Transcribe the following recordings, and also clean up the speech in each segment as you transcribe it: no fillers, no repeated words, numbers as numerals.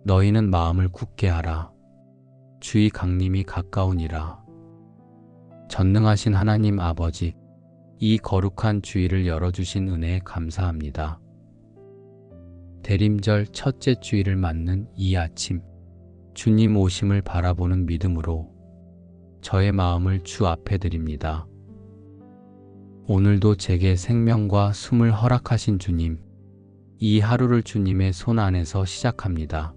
너희는 마음을 굳게 하라. 주의 강림이 가까우니라. 전능하신 하나님 아버지, 이 거룩한 주일을 열어주신 은혜에 감사합니다. 대림절 첫째 주일을 맞는 이 아침, 주님 오심을 바라보는 믿음으로 저의 마음을 주 앞에 드립니다. 오늘도 제게 생명과 숨을 허락하신 주님, 이 하루를 주님의 손 안에서 시작합니다.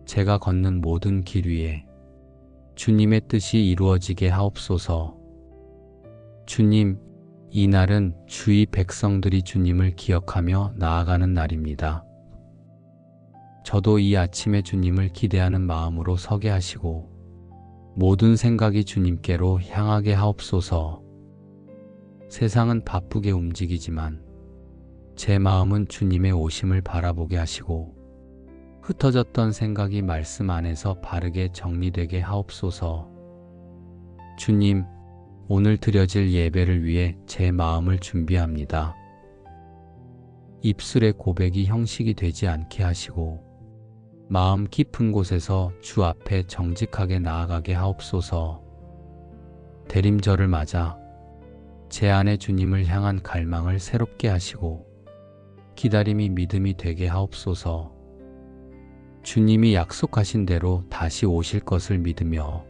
제가 걷는 모든 길 위에 주님의 뜻이 이루어지게 하옵소서. 주님, 이 날은 주의 백성들이 주님을 기억하며 나아가는 날입니다. 저도 이 아침에 주님을 기대하는 마음으로 서게 하시고 모든 생각이 주님께로 향하게 하옵소서. 세상은 바쁘게 움직이지만 제 마음은 주님의 오심을 바라보게 하시고 흩어졌던 생각이 말씀 안에서 바르게 정리되게 하옵소서. 주님, 오늘 드려질 예배를 위해 제 마음을 준비합니다. 입술의 고백이 형식이 되지 않게 하시고 마음 깊은 곳에서 주 앞에 정직하게 나아가게 하옵소서. 대림절을 맞아 제 안에 주님을 향한 갈망을 새롭게 하시고 기다림이 믿음이 되게 하옵소서. 주님이 약속하신 대로 다시 오실 것을 믿으며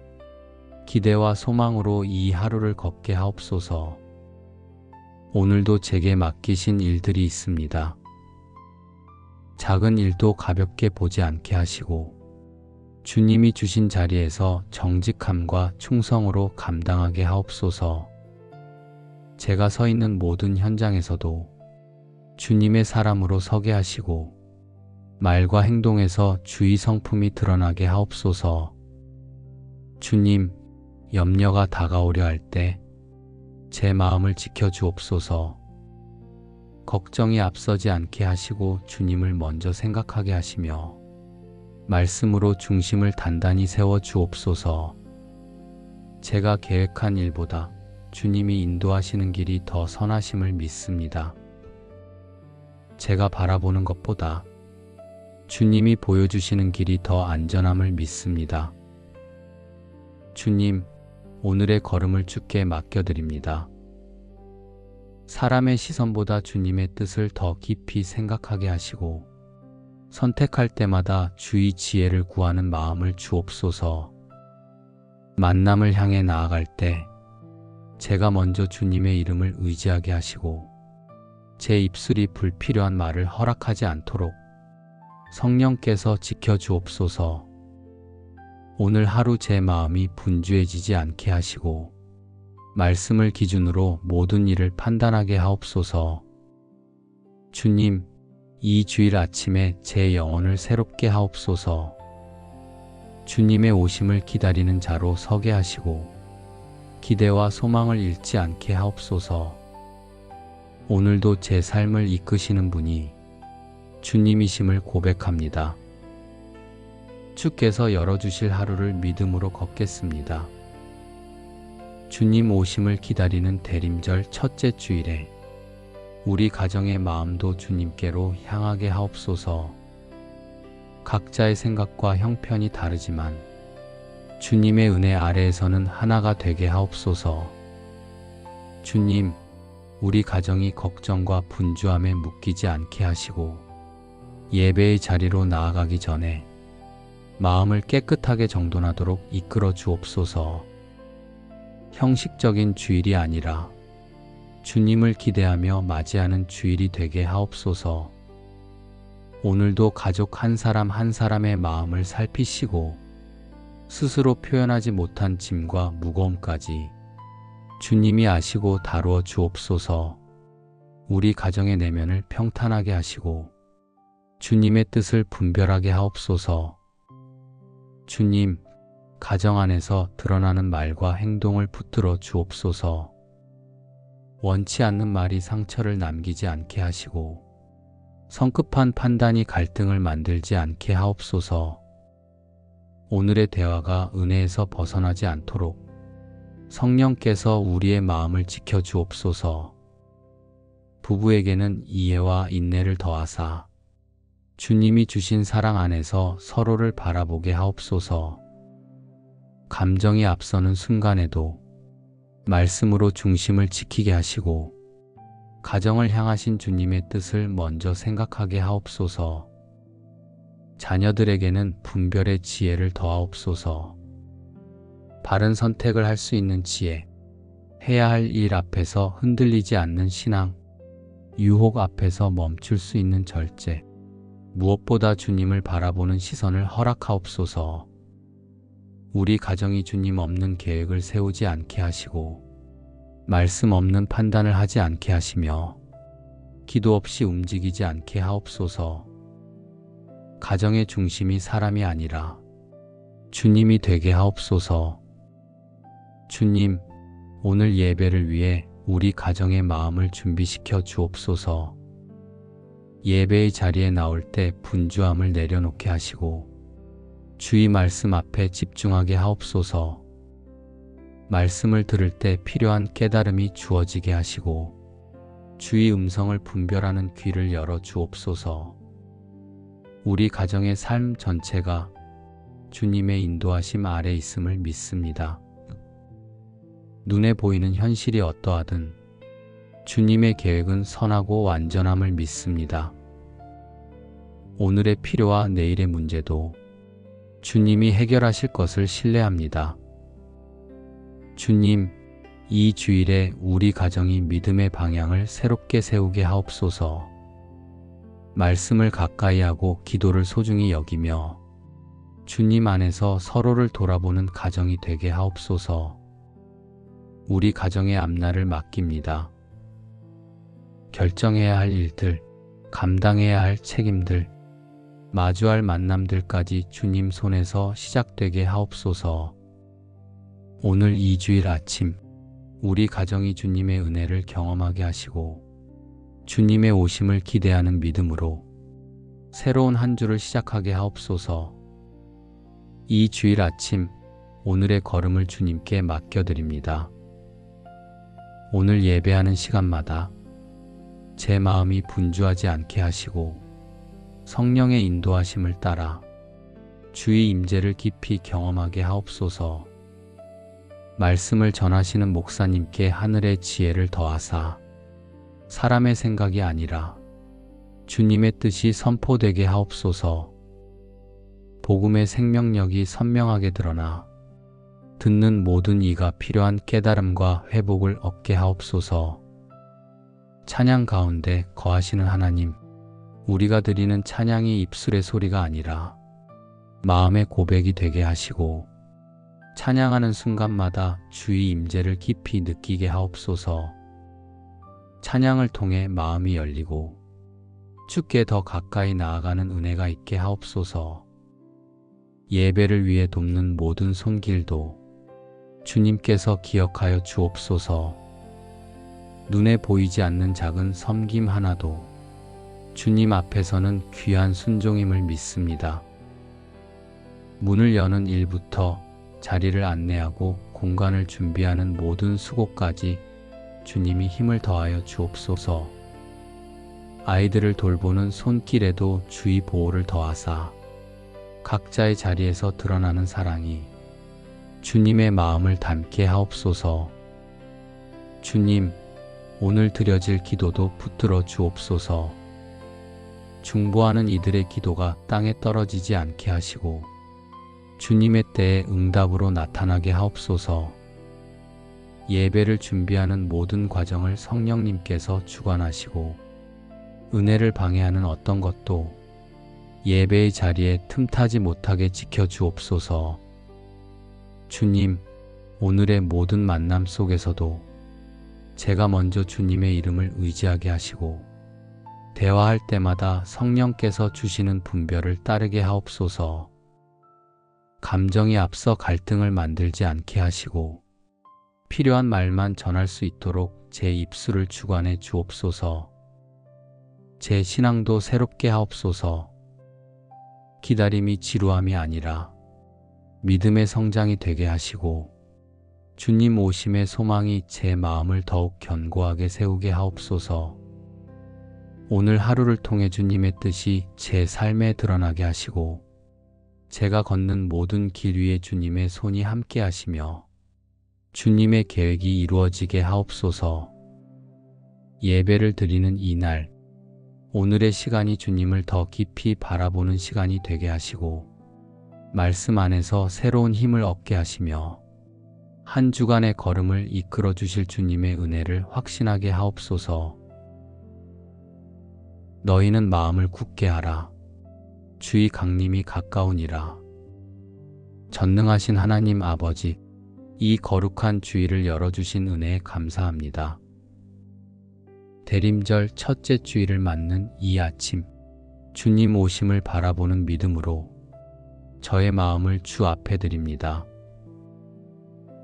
기대와 소망으로 이 하루를 걷게 하옵소서. 오늘도 제게 맡기신 일들이 있습니다. 작은 일도 가볍게 보지 않게 하시고 주님이 주신 자리에서 정직함과 충성으로 감당하게 하옵소서. 제가 서 있는 모든 현장에서도 주님의 사람으로 서게 하시고 말과 행동에서 주의 성품이 드러나게 하옵소서. 주님, 염려가 다가오려 할 때 제 마음을 지켜주옵소서. 걱정이 앞서지 않게 하시고 주님을 먼저 생각하게 하시며 말씀으로 중심을 단단히 세워 주옵소서. 제가 계획한 일보다 주님이 인도하시는 길이 더 선하심을 믿습니다. 제가 바라보는 것보다 주님이 보여주시는 길이 더 안전함을 믿습니다. 주님, 오늘의 걸음을 주께 맡겨드립니다. 사람의 시선보다 주님의 뜻을 더 깊이 생각하게 하시고 선택할 때마다 주의 지혜를 구하는 마음을 주옵소서. 만남을 향해 나아갈 때 제가 먼저 주님의 이름을 의지하게 하시고 제 입술이 불필요한 말을 허락하지 않도록 성령께서 지켜주옵소서. 오늘 하루 제 마음이 분주해지지 않게 하시고 말씀을 기준으로 모든 일을 판단하게 하옵소서. 주님, 이 주일 아침에 제 영혼을 새롭게 하옵소서. 주님의 오심을 기다리는 자로 서게 하시고 기대와 소망을 잃지 않게 하옵소서. 오늘도 제 삶을 이끄시는 분이 주님이심을 고백합니다. 주께서 열어주실 하루를 믿음으로 걷겠습니다. 주님 오심을 기다리는 대림절 첫째 주일에 우리 가정의 마음도 주님께로 향하게 하옵소서. 각자의 생각과 형편이 다르지만 주님의 은혜 아래에서는 하나가 되게 하옵소서. 주님, 우리 가정이 걱정과 분주함에 묶이지 않게 하시고 예배의 자리로 나아가기 전에 마음을 깨끗하게 정돈하도록 이끌어 주옵소서. 형식적인 주일이 아니라 주님을 기대하며 맞이하는 주일이 되게 하옵소서. 오늘도 가족 한 사람 한 사람의 마음을 살피시고 스스로 표현하지 못한 짐과 무거움까지 주님이 아시고 다루어 주옵소서. 우리 가정의 내면을 평탄하게 하시고 주님의 뜻을 분별하게 하옵소서. 주님, 가정 안에서 드러나는 말과 행동을 붙들어 주옵소서. 원치 않는 말이 상처를 남기지 않게 하시고 성급한 판단이 갈등을 만들지 않게 하옵소서. 오늘의 대화가 은혜에서 벗어나지 않도록 성령께서 우리의 마음을 지켜 주옵소서. 부부에게는 이해와 인내를 더하사 주님이 주신 사랑 안에서 서로를 바라보게 하옵소서. 감정이 앞서는 순간에도 말씀으로 중심을 지키게 하시고 가정을 향하신 주님의 뜻을 먼저 생각하게 하옵소서. 자녀들에게는 분별의 지혜를 더하옵소서. 바른 선택을 할 수 있는 지혜, 해야 할 일 앞에서 흔들리지 않는 신앙, 유혹 앞에서 멈출 수 있는 절제, 무엇보다 주님을 바라보는 시선을 허락하옵소서. 우리 가정이 주님 없는 계획을 세우지 않게 하시고 말씀 없는 판단을 하지 않게 하시며 기도 없이 움직이지 않게 하옵소서. 가정의 중심이 사람이 아니라 주님이 되게 하옵소서. 주님, 오늘 예배를 위해 우리 가정의 마음을 준비시켜 주옵소서. 예배의 자리에 나올 때 분주함을 내려놓게 하시고 주의 말씀 앞에 집중하게 하옵소서. 말씀을 들을 때 필요한 깨달음이 주어지게 하시고 주의 음성을 분별하는 귀를 열어 주옵소서. 우리 가정의 삶 전체가 주님의 인도하심 아래 있음을 믿습니다. 눈에 보이는 현실이 어떠하든 주님의 계획은 선하고 완전함을 믿습니다. 오늘의 필요와 내일의 문제도 주님이 해결하실 것을 신뢰합니다. 주님, 이 주일에 우리 가정이 믿음의 방향을 새롭게 세우게 하옵소서. 말씀을 가까이 하고 기도를 소중히 여기며 주님 안에서 서로를 돌아보는 가정이 되게 하옵소서. 우리 가정의 앞날을 맡깁니다. 결정해야 할 일들, 감당해야 할 책임들, 마주할 만남들까지 주님 손에서 시작되게 하옵소서. 오늘 이 주일 아침 우리 가정이 주님의 은혜를 경험하게 하시고 주님의 오심을 기대하는 믿음으로 새로운 한 주를 시작하게 하옵소서. 이 주일 아침 오늘의 걸음을 주님께 맡겨드립니다. 오늘 예배하는 시간마다 제 마음이 분주하지 않게 하시고 성령의 인도하심을 따라 주의 임재를 깊이 경험하게 하옵소서. 말씀을 전하시는 목사님께 하늘의 지혜를 더하사 사람의 생각이 아니라 주님의 뜻이 선포되게 하옵소서. 복음의 생명력이 선명하게 드러나 듣는 모든 이가 필요한 깨달음과 회복을 얻게 하옵소서. 찬양 가운데 거하시는 하나님, 우리가 드리는 찬양이 입술의 소리가 아니라 마음의 고백이 되게 하시고 찬양하는 순간마다 주의 임재를 깊이 느끼게 하옵소서. 찬양을 통해 마음이 열리고 주께 더 가까이 나아가는 은혜가 있게 하옵소서. 예배를 위해 돕는 모든 손길도 주님께서 기억하여 주옵소서. 눈에 보이지 않는 작은 섬김 하나도 주님 앞에서는 귀한 순종임을 믿습니다. 문을 여는 일부터 자리를 안내하고 공간을 준비하는 모든 수고까지 주님이 힘을 더하여 주옵소서. 아이들을 돌보는 손길에도 주의 보호를 더하사 각자의 자리에서 드러나는 사랑이 주님의 마음을 담게 하옵소서. 주님, 오늘 드려질 기도도 붙들어 주옵소서. 중보하는 이들의 기도가 땅에 떨어지지 않게 하시고 주님의 때에 응답으로 나타나게 하옵소서. 예배를 준비하는 모든 과정을 성령님께서 주관하시고 은혜를 방해하는 어떤 것도 예배의 자리에 틈타지 못하게 지켜주옵소서. 주님, 오늘의 모든 만남 속에서도 제가 먼저 주님의 이름을 의지하게 하시고 대화할 때마다 성령께서 주시는 분별을 따르게 하옵소서. 감정이 앞서 갈등을 만들지 않게 하시고 필요한 말만 전할 수 있도록 제 입술을 주관해 주옵소서. 제 신앙도 새롭게 하옵소서. 기다림이 지루함이 아니라 믿음의 성장이 되게 하시고 주님 오심의 소망이 제 마음을 더욱 견고하게 세우게 하옵소서. 오늘 하루를 통해 주님의 뜻이 제 삶에 드러나게 하시고 제가 걷는 모든 길 위에 주님의 손이 함께 하시며 주님의 계획이 이루어지게 하옵소서. 예배를 드리는 이날, 오늘의 시간이 주님을 더 깊이 바라보는 시간이 되게 하시고 말씀 안에서 새로운 힘을 얻게 하시며 한 주간의 걸음을 이끌어 주실 주님의 은혜를 확신하게 하옵소서. 너희는 마음을 굳게 하라. 주의 강림이 가까우니라. 전능하신 하나님 아버지, 이 거룩한 주일을 열어주신 은혜에 감사합니다. 대림절 첫째 주일을 맞는 이 아침, 주님 오심을 바라보는 믿음으로 저의 마음을 주 앞에 드립니다.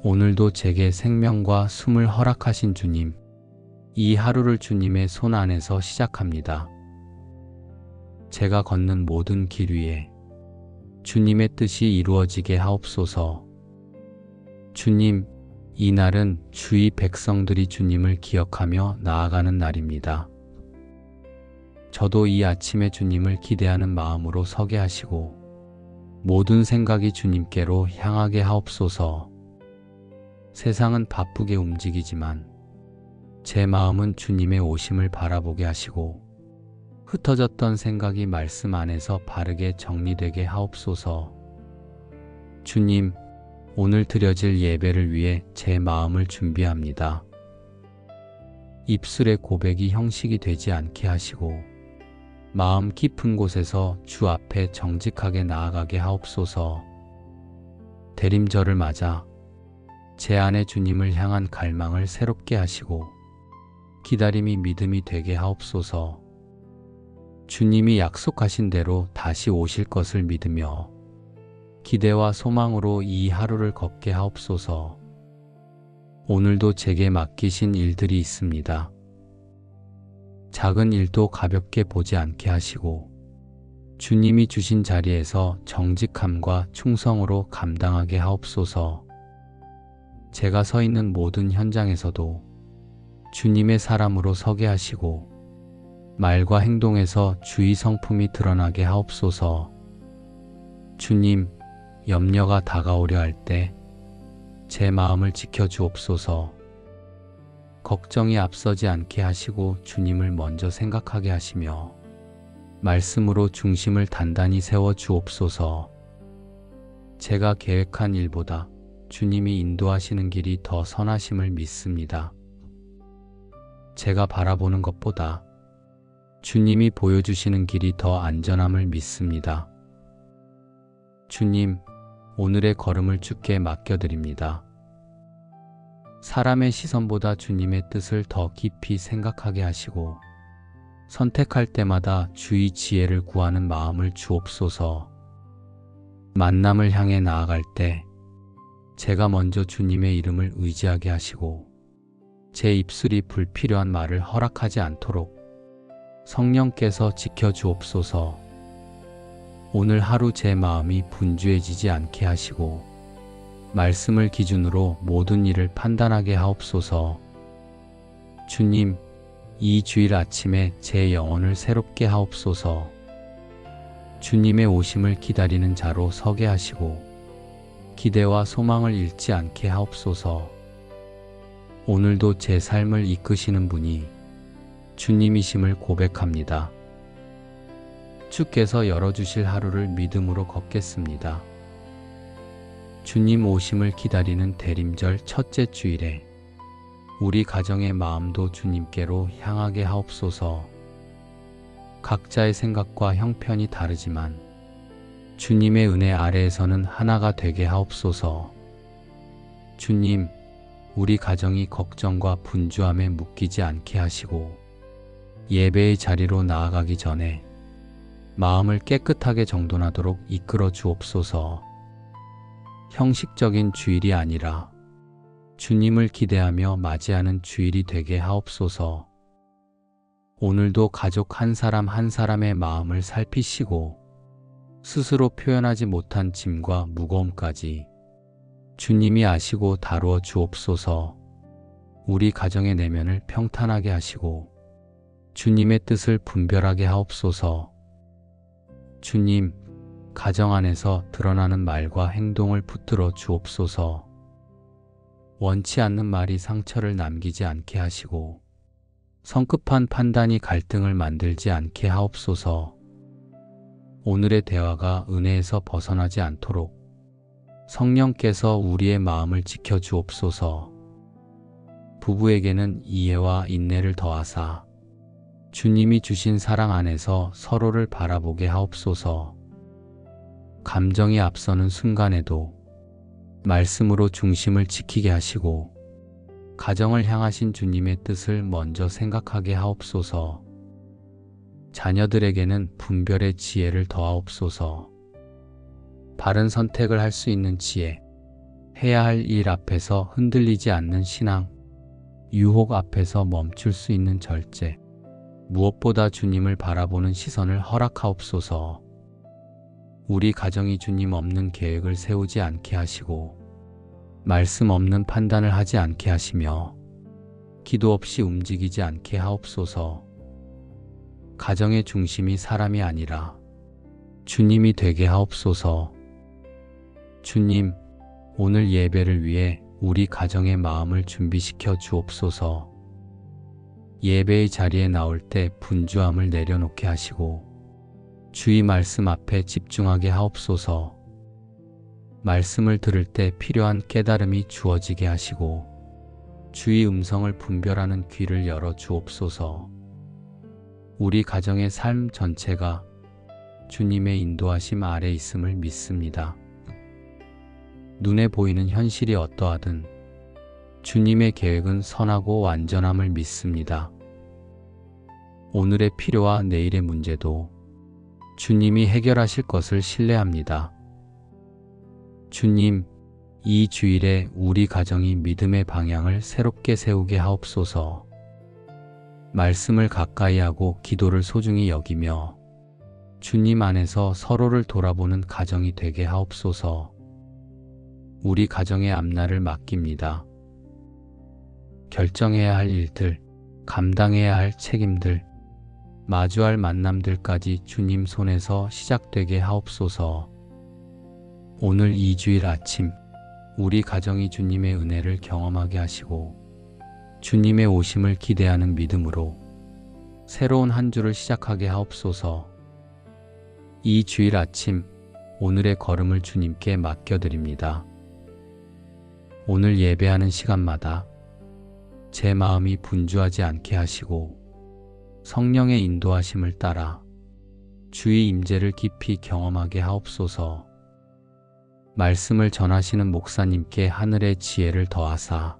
오늘도 제게 생명과 숨을 허락하신 주님, 이 하루를 주님의 손 안에서 시작합니다. 제가 걷는 모든 길 위에 주님의 뜻이 이루어지게 하옵소서. 주님, 이 날은 주의 백성들이 주님을 기억하며 나아가는 날입니다. 저도 이 아침에 주님을 기대하는 마음으로 서게 하시고 모든 생각이 주님께로 향하게 하옵소서. 세상은 바쁘게 움직이지만 제 마음은 주님의 오심을 바라보게 하시고 흩어졌던 생각이 말씀 안에서 바르게 정리되게 하옵소서. 주님, 오늘 드려질 예배를 위해 제 마음을 준비합니다. 입술의 고백이 형식이 되지 않게 하시고 마음 깊은 곳에서 주 앞에 정직하게 나아가게 하옵소서. 대림절을 맞아 제 안에 주님을 향한 갈망을 새롭게 하시고 기다림이 믿음이 되게 하옵소서. 주님이 약속하신 대로 다시 오실 것을 믿으며 기대와 소망으로 이 하루를 걷게 하옵소서. 오늘도 제게 맡기신 일들이 있습니다. 작은 일도 가볍게 보지 않게 하시고 주님이 주신 자리에서 정직함과 충성으로 감당하게 하옵소서. 제가 서 있는 모든 현장에서도 주님의 사람으로 서게 하시고 말과 행동에서 주의 성품이 드러나게 하옵소서. 주님, 염려가 다가오려 할 때 제 마음을 지켜주옵소서. 걱정이 앞서지 않게 하시고 주님을 먼저 생각하게 하시며 말씀으로 중심을 단단히 세워 주옵소서. 제가 계획한 일보다 주님이 인도하시는 길이 더 선하심을 믿습니다. 제가 바라보는 것보다 주님이 보여주시는 길이 더 안전함을 믿습니다. 주님, 오늘의 걸음을 주께 맡겨드립니다. 사람의 시선보다 주님의 뜻을 더 깊이 생각하게 하시고 선택할 때마다 주의 지혜를 구하는 마음을 주옵소서. 만남을 향해 나아갈 때 제가 먼저 주님의 이름을 의지하게 하시고 제 입술이 불필요한 말을 허락하지 않도록 성령께서 지켜주옵소서. 오늘 하루 제 마음이 분주해지지 않게 하시고 말씀을 기준으로 모든 일을 판단하게 하옵소서. 주님, 이 주일 아침에 제 영혼을 새롭게 하옵소서. 주님의 오심을 기다리는 자로 서게 하시고 기대와 소망을 잃지 않게 하옵소서. 오늘도 제 삶을 이끄시는 분이 주님이심을 고백합니다. 주께서 열어주실 하루를 믿음으로 걷겠습니다. 주님 오심을 기다리는 대림절 첫째 주일에 우리 가정의 마음도 주님께로 향하게 하옵소서. 각자의 생각과 형편이 다르지만 주님의 은혜 아래에서는 하나가 되게 하옵소서. 주님, 우리 가정이 걱정과 분주함에 묶이지 않게 하시고 예배의 자리로 나아가기 전에 마음을 깨끗하게 정돈하도록 이끌어 주옵소서. 형식적인 주일이 아니라 주님을 기대하며 맞이하는 주일이 되게 하옵소서. 오늘도 가족 한 사람 한 사람의 마음을 살피시고 스스로 표현하지 못한 짐과 무거움까지 주님이 아시고 다루어 주옵소서. 우리 가정의 내면을 평탄하게 하시고 주님의 뜻을 분별하게 하옵소서. 주님, 가정 안에서 드러나는 말과 행동을 붙들어 주옵소서. 원치 않는 말이 상처를 남기지 않게 하시고 성급한 판단이 갈등을 만들지 않게 하옵소서. 오늘의 대화가 은혜에서 벗어나지 않도록 성령께서 우리의 마음을 지켜 주옵소서. 부부에게는 이해와 인내를 더하사 주님이 주신 사랑 안에서 서로를 바라보게 하옵소서. 감정이 앞서는 순간에도 말씀으로 중심을 지키게 하시고 가정을 향하신 주님의 뜻을 먼저 생각하게 하옵소서. 자녀들에게는 분별의 지혜를 더하옵소서. 바른 선택을 할 수 있는 지혜, 해야 할 일 앞에서 흔들리지 않는 신앙, 유혹 앞에서 멈출 수 있는 절제, 무엇보다 주님을 바라보는 시선을 허락하옵소서. 우리 가정이 주님 없는 계획을 세우지 않게 하시고 말씀 없는 판단을 하지 않게 하시며 기도 없이 움직이지 않게 하옵소서. 가정의 중심이 사람이 아니라 주님이 되게 하옵소서. 주님, 오늘 예배를 위해 우리 가정의 마음을 준비시켜 주옵소서. 예배의 자리에 나올 때 분주함을 내려놓게 하시고 주의 말씀 앞에 집중하게 하옵소서. 말씀을 들을 때 필요한 깨달음이 주어지게 하시고 주의 음성을 분별하는 귀를 열어 주옵소서. 우리 가정의 삶 전체가 주님의 인도하심 아래 있음을 믿습니다. 눈에 보이는 현실이 어떠하든 주님의 계획은 선하고 완전함을 믿습니다. 오늘의 필요와 내일의 문제도 주님이 해결하실 것을 신뢰합니다. 주님, 이 주일에 우리 가정이 믿음의 방향을 새롭게 세우게 하옵소서. 말씀을 가까이 하고 기도를 소중히 여기며 주님 안에서 서로를 돌아보는 가정이 되게 하옵소서. 우리 가정의 앞날을 맡깁니다. 결정해야 할 일들, 감당해야 할 책임들, 마주할 만남들까지 주님 손에서 시작되게 하옵소서. 오늘 이 주일 아침 우리 가정이 주님의 은혜를 경험하게 하시고 주님의 오심을 기대하는 믿음으로 새로운 한 주를 시작하게 하옵소서. 이 주일 아침 오늘의 걸음을 주님께 맡겨드립니다. 오늘 예배하는 시간마다 제 마음이 분주하지 않게 하시고 성령의 인도하심을 따라 주의 임재를 깊이 경험하게 하옵소서. 말씀을 전하시는 목사님께 하늘의 지혜를 더하사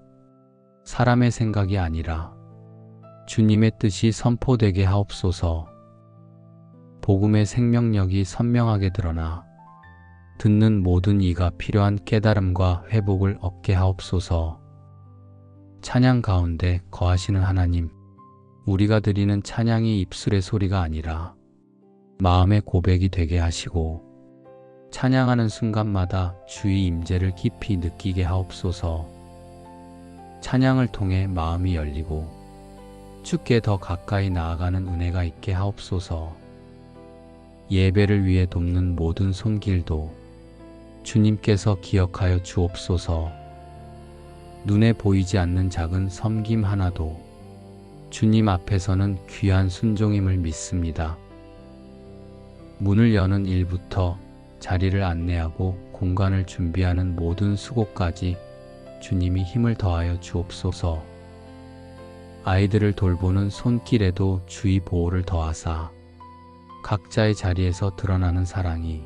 사람의 생각이 아니라 주님의 뜻이 선포되게 하옵소서. 복음의 생명력이 선명하게 드러나 듣는 모든 이가 필요한 깨달음과 회복을 얻게 하옵소서. 찬양 가운데 거하시는 하나님, 우리가 드리는 찬양이 입술의 소리가 아니라 마음의 고백이 되게 하시고 찬양하는 순간마다 주의 임재를 깊이 느끼게 하옵소서. 찬양을 통해 마음이 열리고 주께 더 가까이 나아가는 은혜가 있게 하옵소서. 예배를 위해 돕는 모든 손길도 주님께서 기억하여 주옵소서. 눈에 보이지 않는 작은 섬김 하나도 주님 앞에서는 귀한 순종임을 믿습니다. 문을 여는 일부터 자리를 안내하고 공간을 준비하는 모든 수고까지 주님이 힘을 더하여 주옵소서. 아이들을 돌보는 손길에도 주의 보호를 더하사 각자의 자리에서 드러나는 사랑이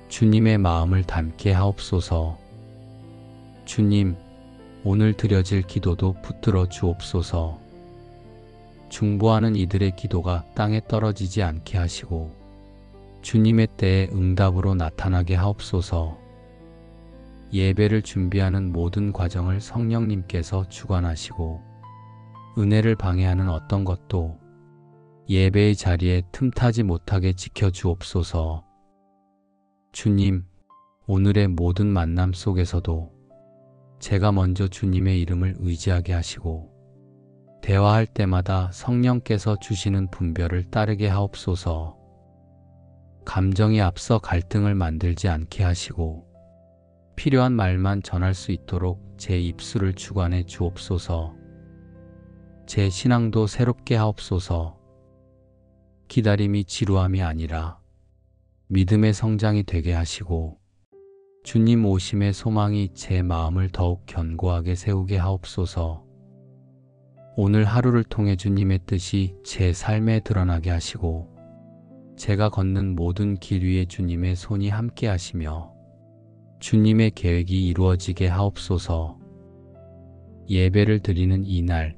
주님의 마음을 담게 하옵소서. 주님, 오늘 드려질 기도도 붙들어 주옵소서. 중보하는 이들의 기도가 땅에 떨어지지 않게 하시고 주님의 때에 응답으로 나타나게 하옵소서. 예배를 준비하는 모든 과정을 성령님께서 주관하시고 은혜를 방해하는 어떤 것도 예배의 자리에 틈타지 못하게 지켜주옵소서. 주님, 오늘의 모든 만남 속에서도 제가 먼저 주님의 이름을 의지하게 하시고 대화할 때마다 성령께서 주시는 분별을 따르게 하옵소서. 감정이 앞서 갈등을 만들지 않게 하시고 필요한 말만 전할 수 있도록 제 입술을 주관해 주옵소서. 제 신앙도 새롭게 하옵소서. 기다림이 지루함이 아니라 믿음의 성장이 되게 하시고 주님 오심의 소망이 제 마음을 더욱 견고하게 세우게 하옵소서. 오늘 하루를 통해 주님의 뜻이 제 삶에 드러나게 하시고 제가 걷는 모든 길 위에 주님의 손이 함께 하시며 주님의 계획이 이루어지게 하옵소서. 예배를 드리는 이날,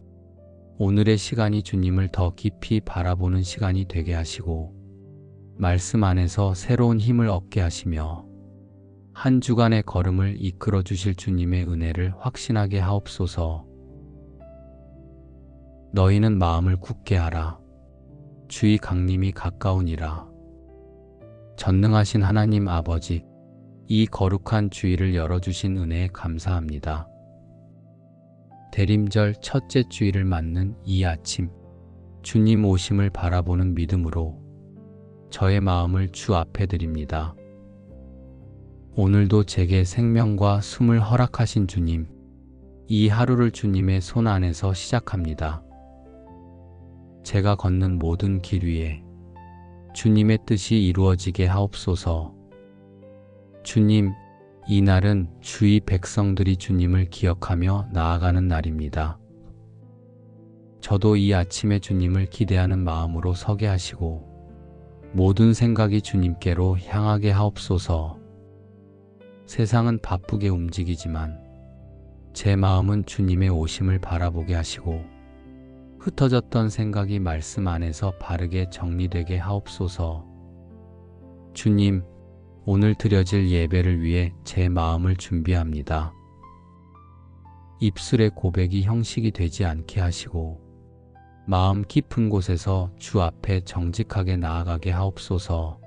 오늘의 시간이 주님을 더 깊이 바라보는 시간이 되게 하시고 말씀 안에서 새로운 힘을 얻게 하시며 한 주간의 걸음을 이끌어 주실 주님의 은혜를 확신하게 하옵소서. 너희는 마음을 굳게 하라. 주의 강림이 가까우니라. 전능하신 하나님 아버지, 이 거룩한 주일을 열어주신 은혜에 감사합니다. 대림절 첫째 주일을 맞는 이 아침, 주님 오심을 바라보는 믿음으로 저의 마음을 주 앞에 드립니다. 오늘도 제게 생명과 숨을 허락하신 주님, 이 하루를 주님의 손 안에서 시작합니다. 제가 걷는 모든 길 위에 주님의 뜻이 이루어지게 하옵소서. 주님, 이 날은 주의 백성들이 주님을 기억하며 나아가는 날입니다. 저도 이 아침에 주님을 기대하는 마음으로 서게 하시고 모든 생각이 주님께로 향하게 하옵소서. 세상은 바쁘게 움직이지만 제 마음은 주님의 오심을 바라보게 하시고 흩어졌던 생각이 말씀 안에서 바르게 정리되게 하옵소서. 주님, 오늘 드려질 예배를 위해 제 마음을 준비합니다. 입술의 고백이 형식이 되지 않게 하시고 마음 깊은 곳에서 주 앞에 정직하게 나아가게 하옵소서.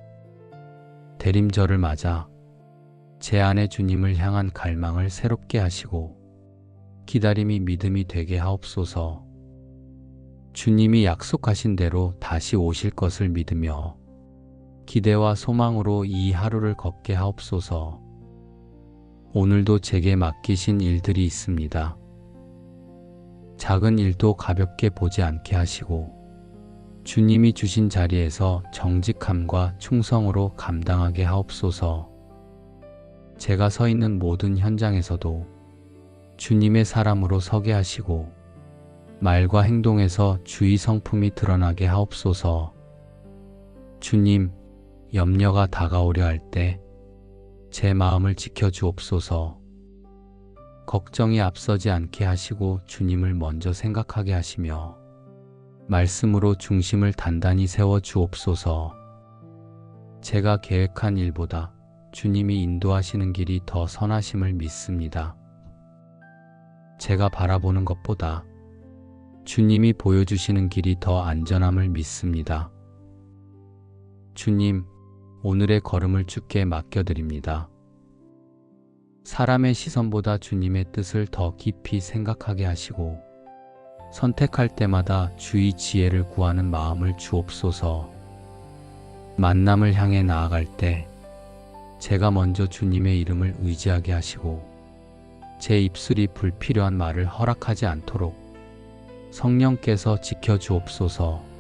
대림절을 맞아 제 안에 주님을 향한 갈망을 새롭게 하시고 기다림이 믿음이 되게 하옵소서. 주님이 약속하신 대로 다시 오실 것을 믿으며 기대와 소망으로 이 하루를 걷게 하옵소서. 오늘도 제게 맡기신 일들이 있습니다. 작은 일도 가볍게 보지 않게 하시고 주님이 주신 자리에서 정직함과 충성으로 감당하게 하옵소서. 제가 서 있는 모든 현장에서도 주님의 사람으로 서게 하시고 말과 행동에서 주의 성품이 드러나게 하옵소서. 주님, 염려가 다가오려 할 때 제 마음을 지켜주옵소서. 걱정이 앞서지 않게 하시고 주님을 먼저 생각하게 하시며 말씀으로 중심을 단단히 세워 주옵소서. 제가 계획한 일보다 주님이 인도하시는 길이 더 선하심을 믿습니다. 제가 바라보는 것보다 주님이 보여주시는 길이 더 안전함을 믿습니다. 주님, 오늘의 걸음을 주께 맡겨드립니다. 사람의 시선보다 주님의 뜻을 더 깊이 생각하게 하시고 선택할 때마다 주의 지혜를 구하는 마음을 주옵소서. 만남을 향해 나아갈 때 제가 먼저 주님의 이름을 의지하게 하시고 제 입술이 불필요한 말을 허락하지 않도록 성령께서 지켜주옵소서.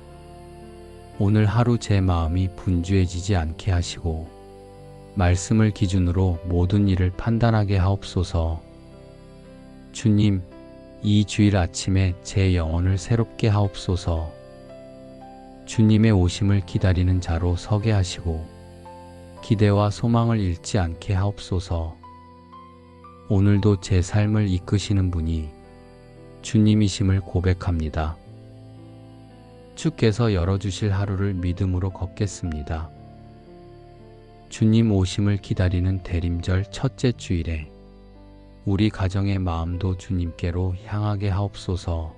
오늘 하루 제 마음이 분주해지지 않게 하시고 말씀을 기준으로 모든 일을 판단하게 하옵소서. 주님, 이 주일 아침에 제 영혼을 새롭게 하옵소서. 주님의 오심을 기다리는 자로 서게 하시고 기대와 소망을 잃지 않게 하옵소서. 오늘도 제 삶을 이끄시는 분이 주님이심을 고백합니다. 주께서 열어주실 하루를 믿음으로 걷겠습니다. 주님 오심을 기다리는 대림절 첫째 주일에 우리 가정의 마음도 주님께로 향하게 하옵소서.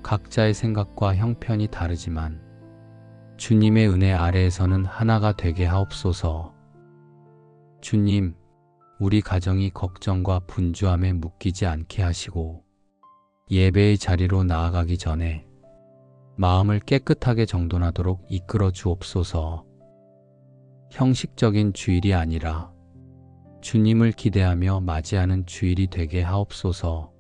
각자의 생각과 형편이 다르지만 주님의 은혜 아래에서는 하나가 되게 하옵소서. 주님, 우리 가정이 걱정과 분주함에 묶이지 않게 하시고 예배의 자리로 나아가기 전에 마음을 깨끗하게 정돈하도록 이끌어 주옵소서. 형식적인 주일이 아니라 주님을 기대하며 맞이하는 주일이 되게 하옵소서.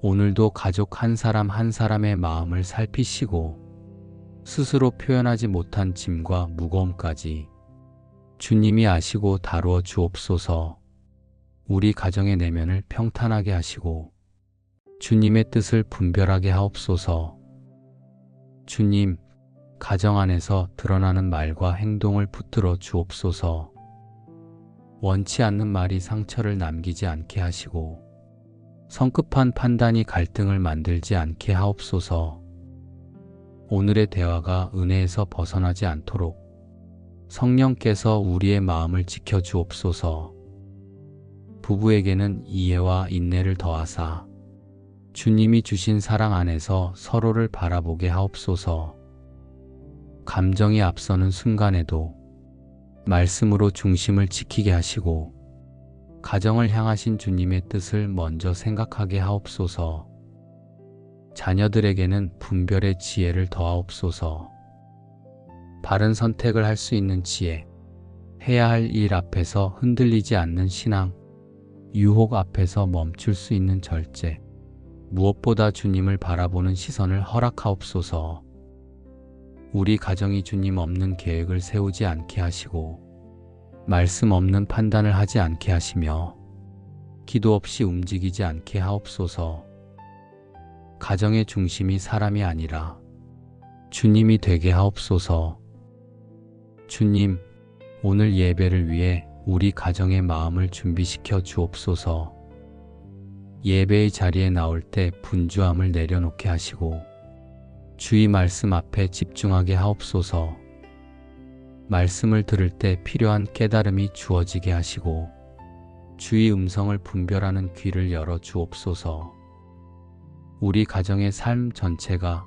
오늘도 가족 한 사람 한 사람의 마음을 살피시고 스스로 표현하지 못한 짐과 무거움까지 주님이 아시고 다루어 주옵소서. 우리 가정의 내면을 평탄하게 하시고 주님의 뜻을 분별하게 하옵소서. 주님, 가정 안에서 드러나는 말과 행동을 붙들어 주옵소서. 원치 않는 말이 상처를 남기지 않게 하시고 성급한 판단이 갈등을 만들지 않게 하옵소서. 오늘의 대화가 은혜에서 벗어나지 않도록 성령께서 우리의 마음을 지켜 주옵소서. 부부에게는 이해와 인내를 더하사 주님이 주신 사랑 안에서 서로를 바라보게 하옵소서. 감정이 앞서는 순간에도 말씀으로 중심을 지키게 하시고 가정을 향하신 주님의 뜻을 먼저 생각하게 하옵소서. 자녀들에게는 분별의 지혜를 더하옵소서. 바른 선택을 할 수 있는 지혜, 해야 할 일 앞에서 흔들리지 않는 신앙, 유혹 앞에서 멈출 수 있는 절제, 무엇보다 주님을 바라보는 시선을 허락하옵소서. 우리 가정이 주님 없는 계획을 세우지 않게 하시고 말씀 없는 판단을 하지 않게 하시며 기도 없이 움직이지 않게 하옵소서. 가정의 중심이 사람이 아니라 주님이 되게 하옵소서. 주님, 오늘 예배를 위해 우리 가정의 마음을 준비시켜 주옵소서. 예배의 자리에 나올 때 분주함을 내려놓게 하시고 주의 말씀 앞에 집중하게 하옵소서. 말씀을 들을 때 필요한 깨달음이 주어지게 하시고 주의 음성을 분별하는 귀를 열어 주옵소서. 우리 가정의 삶 전체가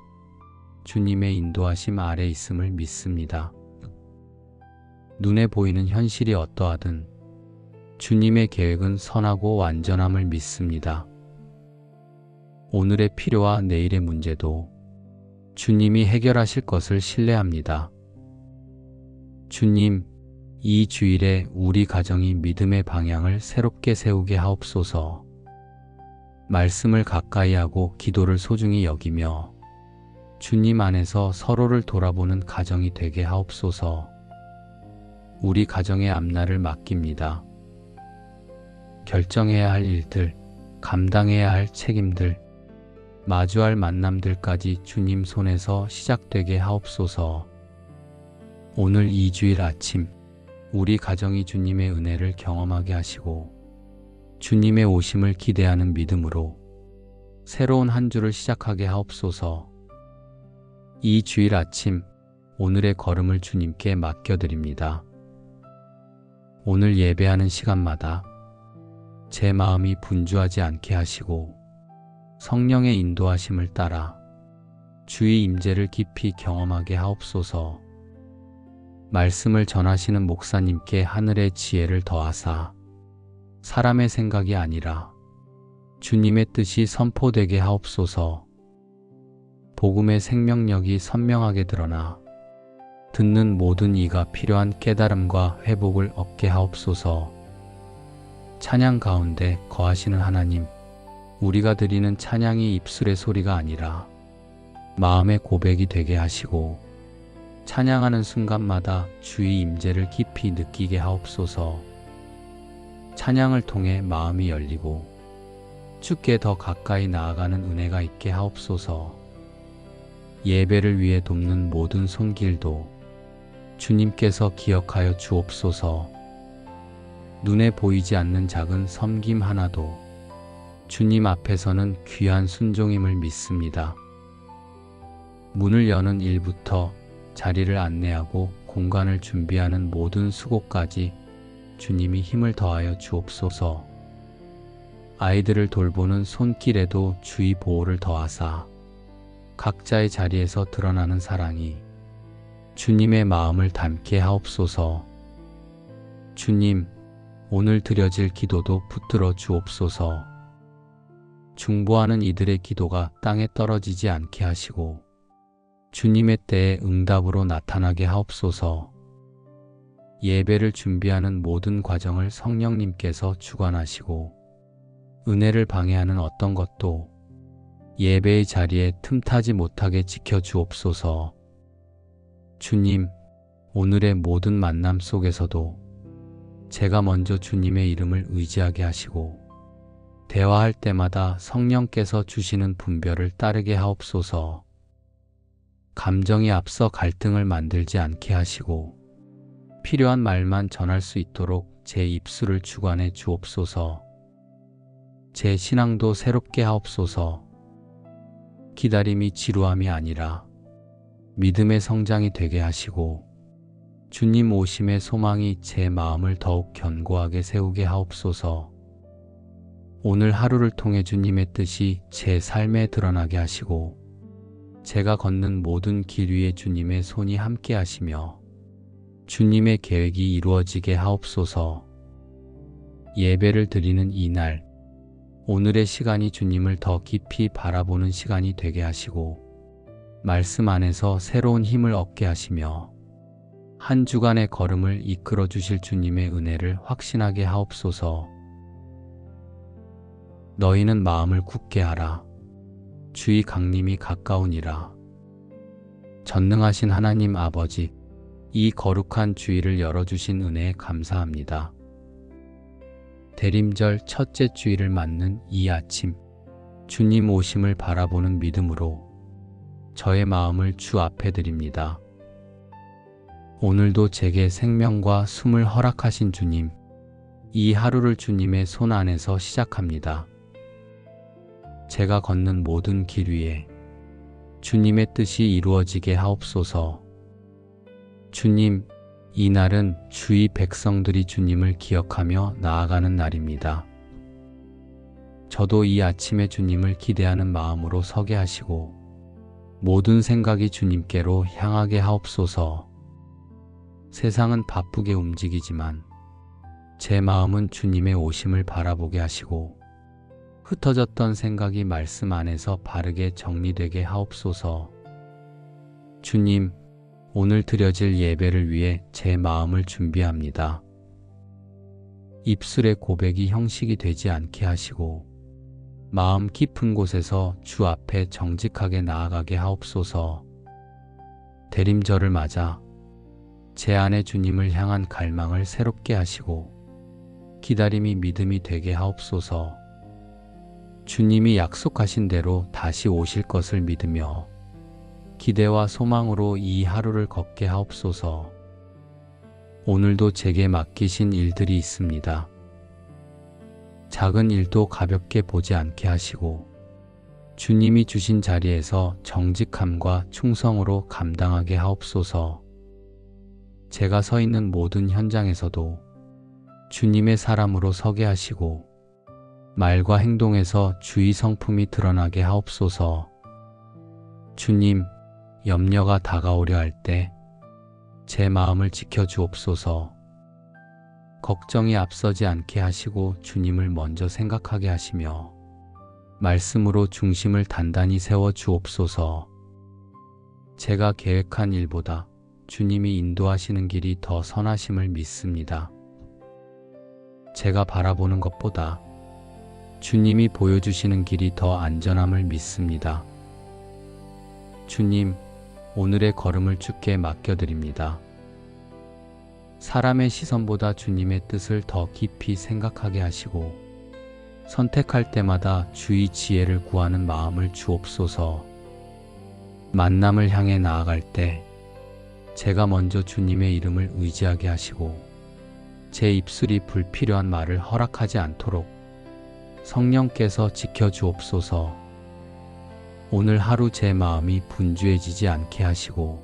주님의 인도하심 아래 있음을 믿습니다. 눈에 보이는 현실이 어떠하든 주님의 계획은 선하고 완전함을 믿습니다. 오늘의 필요와 내일의 문제도 주님이 해결하실 것을 신뢰합니다. 주님, 이 주일에 우리 가정이 믿음의 방향을 새롭게 세우게 하옵소서. 말씀을 가까이 하고 기도를 소중히 여기며 주님 안에서 서로를 돌아보는 가정이 되게 하옵소서. 우리 가정의 앞날을 맡깁니다. 결정해야 할 일들, 감당해야 할 책임들, 마주할 만남들까지 주님 손에서 시작되게 하옵소서. 오늘 이 주일 아침 우리 가정이 주님의 은혜를 경험하게 하시고 주님의 오심을 기대하는 믿음으로 새로운 한 주를 시작하게 하옵소서. 이 주일 아침 오늘의 걸음을 주님께 맡겨드립니다. 오늘 예배하는 시간마다 제 마음이 분주하지 않게 하시고 성령의 인도하심을 따라 주의 임재를 깊이 경험하게 하옵소서. 말씀을 전하시는 목사님께 하늘의 지혜를 더하사 사람의 생각이 아니라 주님의 뜻이 선포되게 하옵소서. 복음의 생명력이 선명하게 드러나 듣는 모든 이가 필요한 깨달음과 회복을 얻게 하옵소서. 찬양 가운데 거하시는 하나님, 우리가 드리는 찬양이 입술의 소리가 아니라 마음의 고백이 되게 하시고 찬양하는 순간마다 주의 임재를 깊이 느끼게 하옵소서. 찬양을 통해 마음이 열리고 주께 더 가까이 나아가는 은혜가 있게 하옵소서. 예배를 위해 돕는 모든 손길도 주님께서 기억하여 주옵소서. 눈에 보이지 않는 작은 섬김 하나도 주님 앞에서는 귀한 순종임을 믿습니다. 문을 여는 일부터 자리를 안내하고 공간을 준비하는 모든 수고까지 주님이 힘을 더하여 주옵소서. 아이들을 돌보는 손길에도 주의 보호를 더하사 각자의 자리에서 드러나는 사랑이 주님의 마음을 담게 하옵소서. 주님, 오늘 드려질 기도도 붙들어 주옵소서. 중보하는 이들의 기도가 땅에 떨어지지 않게 하시고 주님의 때에 응답으로 나타나게 하옵소서. 예배를 준비하는 모든 과정을 성령님께서 주관하시고 은혜를 방해하는 어떤 것도 예배의 자리에 틈타지 못하게 지켜주옵소서. 주님, 오늘의 모든 만남 속에서도 제가 먼저 주님의 이름을 의지하게 하시고 대화할 때마다 성령께서 주시는 분별을 따르게 하옵소서. 감정이 앞서 갈등을 만들지 않게 하시고 필요한 말만 전할 수 있도록 제 입술을 주관해 주옵소서. 제 신앙도 새롭게 하옵소서. 기다림이 지루함이 아니라 믿음의 성장이 되게 하시고 주님 오심의 소망이 제 마음을 더욱 견고하게 세우게 하옵소서. 오늘 하루를 통해 주님의 뜻이 제 삶에 드러나게 하시고 제가 걷는 모든 길 위에 주님의 손이 함께 하시며 주님의 계획이 이루어지게 하옵소서. 예배를 드리는 이날, 오늘의 시간이 주님을 더 깊이 바라보는 시간이 되게 하시고 말씀 안에서 새로운 힘을 얻게 하시며 한 주간의 걸음을 이끌어 주실 주님의 은혜를 확신하게 하옵소서. 너희는 마음을 굳게 하라. 주의 강림이 가까우니라. 전능하신 하나님 아버지, 이 거룩한 주일을 열어주신 은혜에 감사합니다. 대림절 첫째 주일을 맞는 이 아침, 주님 오심을 바라보는 믿음으로 저의 마음을 주 앞에 드립니다. 오늘도 제게 생명과 숨을 허락하신 주님, 이 하루를 주님의 손 안에서 시작합니다. 제가 걷는 모든 길 위에 주님의 뜻이 이루어지게 하옵소서. 주님, 이 날은 주의 백성들이 주님을 기억하며 나아가는 날입니다. 저도 이 아침에 주님을 기대하는 마음으로 서게 하시고 모든 생각이 주님께로 향하게 하옵소서. 세상은 바쁘게 움직이지만 제 마음은 주님의 오심을 바라보게 하시고 흩어졌던 생각이 말씀 안에서 바르게 정리되게 하옵소서. 주님, 오늘 드려질 예배를 위해 제 마음을 준비합니다. 입술의 고백이 형식이 되지 않게 하시고 마음 깊은 곳에서 주 앞에 정직하게 나아가게 하옵소서. 대림절을 맞아 제 안에 주님을 향한 갈망을 새롭게 하시고 기다림이 믿음이 되게 하옵소서. 주님이 약속하신 대로 다시 오실 것을 믿으며 기대와 소망으로 이 하루를 걷게 하옵소서. 오늘도 제게 맡기신 일들이 있습니다. 작은 일도 가볍게 보지 않게 하시고 주님이 주신 자리에서 정직함과 충성으로 감당하게 하옵소서. 제가 서 있는 모든 현장에서도 주님의 사람으로 서게 하시고 말과 행동에서 주의 성품이 드러나게 하옵소서. 주님, 염려가 다가오려 할 때 제 마음을 지켜주옵소서. 걱정이 앞서지 않게 하시고 주님을 먼저 생각하게 하시며 말씀으로 중심을 단단히 세워 주옵소서. 제가 계획한 일보다 주님이 인도하시는 길이 더 선하심을 믿습니다. 제가 바라보는 것보다 주님이 보여주시는 길이 더 안전함을 믿습니다. 주님, 오늘의 걸음을 주께 맡겨드립니다. 사람의 시선보다 주님의 뜻을 더 깊이 생각하게 하시고 선택할 때마다 주의 지혜를 구하는 마음을 주옵소서. 만남을 향해 나아갈 때 제가 먼저 주님의 이름을 의지하게 하시고 제 입술이 불필요한 말을 허락하지 않도록 성령께서 지켜주옵소서. 오늘 하루 제 마음이 분주해지지 않게 하시고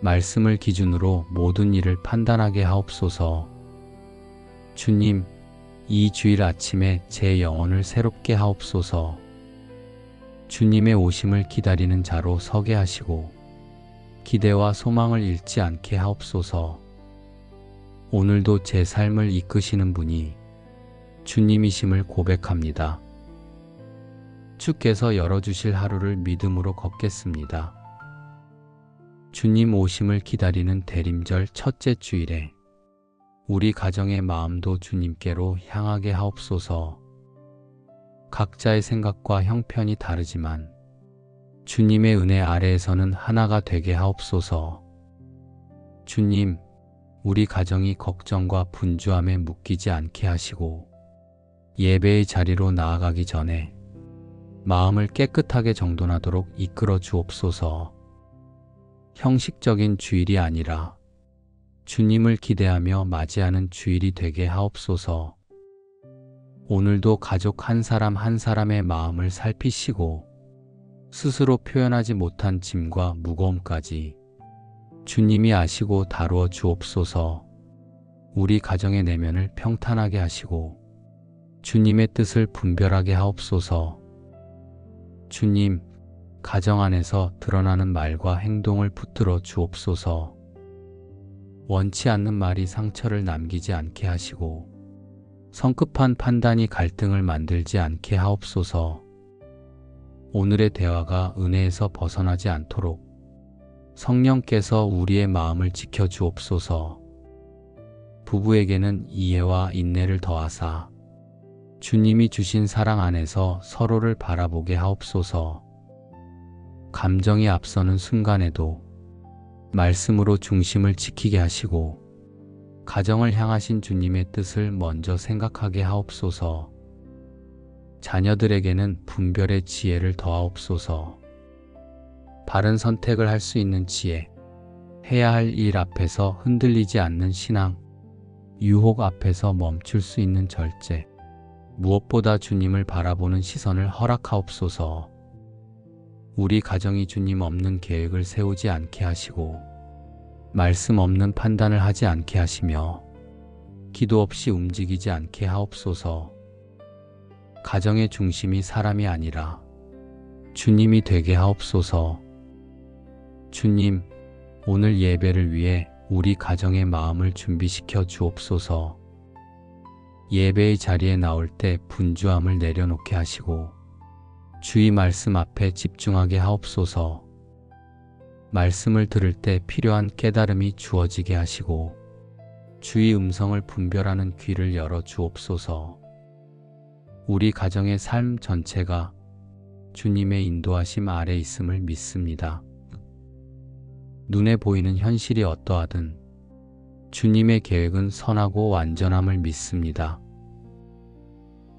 말씀을 기준으로 모든 일을 판단하게 하옵소서. 주님, 이 주일 아침에 제 영혼을 새롭게 하옵소서. 주님의 오심을 기다리는 자로 서게 하시고 기대와 소망을 잃지 않게 하옵소서. 오늘도 제 삶을 이끄시는 분이 주님이심을 고백합니다. 주께서 열어주실 하루를 믿음으로 걷겠습니다. 주님 오심을 기다리는 대림절 첫째 주일에 우리 가정의 마음도 주님께로 향하게 하옵소서. 각자의 생각과 형편이 다르지만 주님의 은혜 아래에서는 하나가 되게 하옵소서. 주님, 우리 가정이 걱정과 분주함에 묶이지 않게 하시고 예배의 자리로 나아가기 전에 마음을 깨끗하게 정돈하도록 이끌어 주옵소서. 형식적인 주일이 아니라 주님을 기대하며 맞이하는 주일이 되게 하옵소서. 오늘도 가족 한 사람 한 사람의 마음을 살피시고 스스로 표현하지 못한 짐과 무거움까지 주님이 아시고 다루어 주옵소서. 우리 가정의 내면을 평탄하게 하시고 주님의 뜻을 분별하게 하옵소서. 주님, 가정 안에서 드러나는 말과 행동을 붙들어 주옵소서. 원치 않는 말이 상처를 남기지 않게 하시고 성급한 판단이 갈등을 만들지 않게 하옵소서. 오늘의 대화가 은혜에서 벗어나지 않도록 성령께서 우리의 마음을 지켜 주옵소서. 부부에게는 이해와 인내를 더하사 주님이 주신 사랑 안에서 서로를 바라보게 하옵소서. 감정이 앞서는 순간에도 말씀으로 중심을 지키게 하시고 가정을 향하신 주님의 뜻을 먼저 생각하게 하옵소서. 자녀들에게는 분별의 지혜를 더하옵소서. 바른 선택을 할 수 있는 지혜, 해야 할 일 앞에서 흔들리지 않는 신앙, 유혹 앞에서 멈출 수 있는 절제, 무엇보다 주님을 바라보는 시선을 허락하옵소서. 우리 가정이 주님 없는 계획을 세우지 않게 하시고 말씀 없는 판단을 하지 않게 하시며 기도 없이 움직이지 않게 하옵소서. 가정의 중심이 사람이 아니라 주님이 되게 하옵소서. 주님, 오늘 예배를 위해 우리 가정의 마음을 준비시켜 주옵소서. 예배의 자리에 나올 때 분주함을 내려놓게 하시고 주의 말씀 앞에 집중하게 하옵소서. 말씀을 들을 때 필요한 깨달음이 주어지게 하시고 주의 음성을 분별하는 귀를 열어 주옵소서. 우리 가정의 삶 전체가 주님의 인도하심 아래 있음을 믿습니다. 눈에 보이는 현실이 어떠하든 주님의 계획은 선하고 완전함을 믿습니다.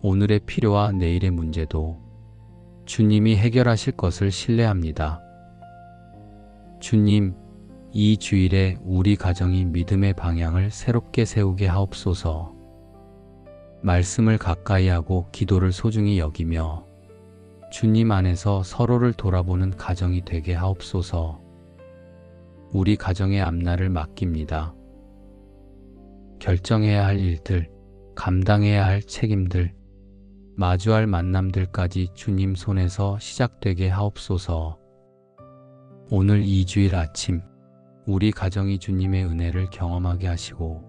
오늘의 필요와 내일의 문제도 주님이 해결하실 것을 신뢰합니다. 주님, 이 주일에 우리 가정이 믿음의 방향을 새롭게 세우게 하옵소서. 말씀을 가까이 하고 기도를 소중히 여기며 주님 안에서 서로를 돌아보는 가정이 되게 하옵소서. 우리 가정의 앞날을 맡깁니다. 결정해야 할 일들, 감당해야 할 책임들, 마주할 만남들까지 주님 손에서 시작되게 하옵소서. 오늘 이 주일 아침 우리 가정이 주님의 은혜를 경험하게 하시고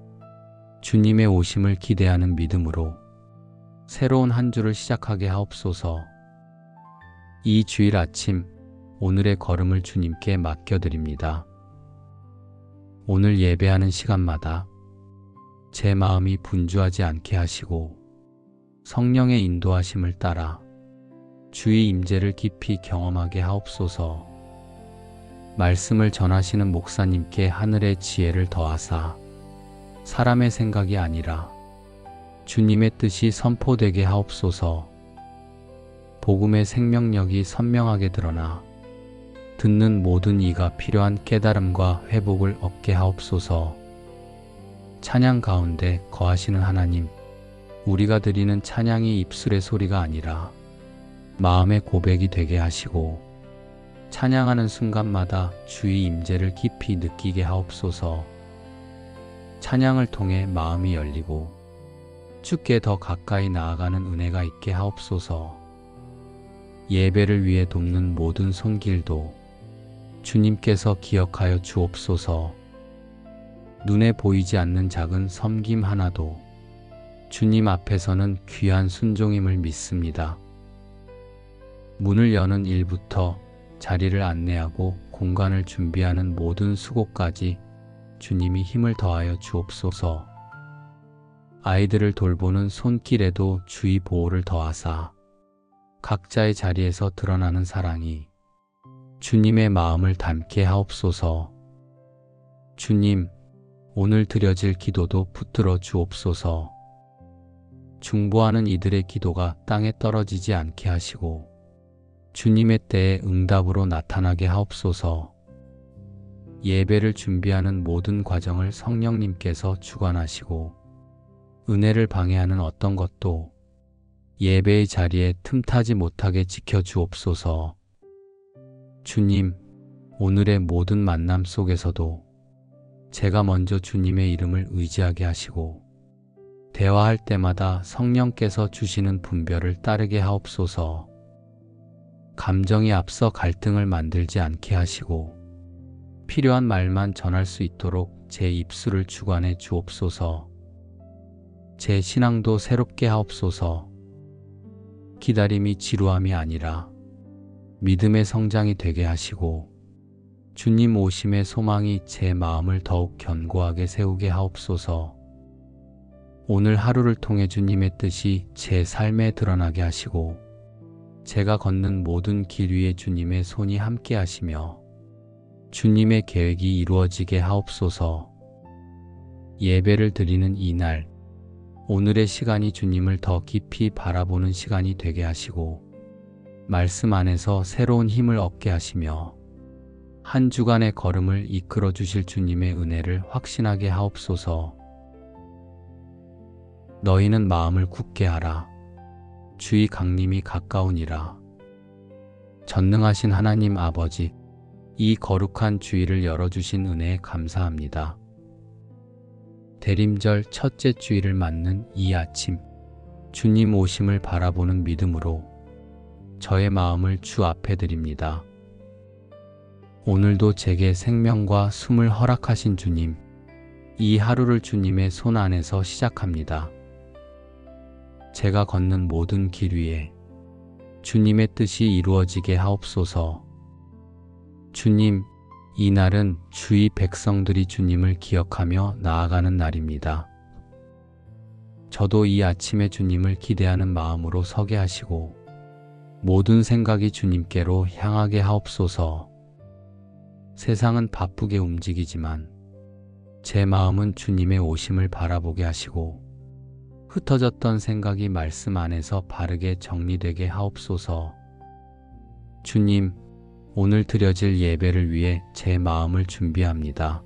주님의 오심을 기대하는 믿음으로 새로운 한 주를 시작하게 하옵소서. 이 주일 아침 오늘의 걸음을 주님께 맡겨드립니다. 오늘 예배하는 시간마다 제 마음이 분주하지 않게 하시고 성령의 인도하심을 따라 주의 임재를 깊이 경험하게 하옵소서. 말씀을 전하시는 목사님께 하늘의 지혜를 더하사 사람의 생각이 아니라 주님의 뜻이 선포되게 하옵소서. 복음의 생명력이 선명하게 드러나 듣는 모든 이가 필요한 깨달음과 회복을 얻게 하옵소서. 찬양 가운데 거하시는 하나님, 우리가 드리는 찬양이 입술의 소리가 아니라 마음의 고백이 되게 하시고 찬양하는 순간마다 주의 임재를 깊이 느끼게 하옵소서. 찬양을 통해 마음이 열리고 주께 더 가까이 나아가는 은혜가 있게 하옵소서. 예배를 위해 돕는 모든 손길도 주님께서 기억하여 주옵소서. 눈에 보이지 않는 작은 섬김 하나도 주님 앞에서는 귀한 순종임을 믿습니다. 문을 여는 일부터 자리를 안내하고 공간을 준비하는 모든 수고까지 주님이 힘을 더하여 주옵소서. 아이들을 돌보는 손길에도 주의 보호를 더하사 각자의 자리에서 드러나는 사랑이 주님의 마음을 담게 하옵소서. 주님, 오늘 드려질 기도도 붙들어 주옵소서. 중보하는 이들의 기도가 땅에 떨어지지 않게 하시고 주님의 때에 응답으로 나타나게 하옵소서. 예배를 준비하는 모든 과정을 성령님께서 주관하시고 은혜를 방해하는 어떤 것도 예배의 자리에 틈타지 못하게 지켜주옵소서. 주님, 오늘의 모든 만남 속에서도 제가 먼저 주님의 이름을 의지하게 하시고 대화할 때마다 성령께서 주시는 분별을 따르게 하옵소서. 감정이 앞서 갈등을 만들지 않게 하시고 필요한 말만 전할 수 있도록 제 입술을 주관해 주옵소서. 제 신앙도 새롭게 하옵소서. 기다림이 지루함이 아니라 믿음의 성장이 되게 하시고 주님 오심의 소망이 제 마음을 더욱 견고하게 세우게 하옵소서. 오늘 하루를 통해 주님의 뜻이 제 삶에 드러나게 하시고 제가 걷는 모든 길 위에 주님의 손이 함께 하시며 주님의 계획이 이루어지게 하옵소서. 예배를 드리는 이날, 오늘의 시간이 주님을 더 깊이 바라보는 시간이 되게 하시고 말씀 안에서 새로운 힘을 얻게 하시며 한 주간의 걸음을 이끌어 주실 주님의 은혜를 확신하게 하옵소서. 너희는 마음을 굳게 하라. 주의 강림이 가까우니라. 전능하신 하나님 아버지, 이 거룩한 주일을 열어주신 은혜에 감사합니다. 대림절 첫째 주일을 맞는 이 아침, 주님 오심을 바라보는 믿음으로 저의 마음을 주 앞에 드립니다. 오늘도 제게 생명과 숨을 허락하신 주님, 이 하루를 주님의 손 안에서 시작합니다. 제가 걷는 모든 길 위에 주님의 뜻이 이루어지게 하옵소서. 주님, 이 날은 주의 백성들이 주님을 기억하며 나아가는 날입니다. 저도 이 아침에 주님을 기대하는 마음으로 서게 하시고 모든 생각이 주님께로 향하게 하옵소서. 세상은 바쁘게 움직이지만 제 마음은 주님의 오심을 바라보게 하시고 흩어졌던 생각이 말씀 안에서 바르게 정리되게 하옵소서. 주님, 오늘 드려질 예배를 위해 제 마음을 준비합니다.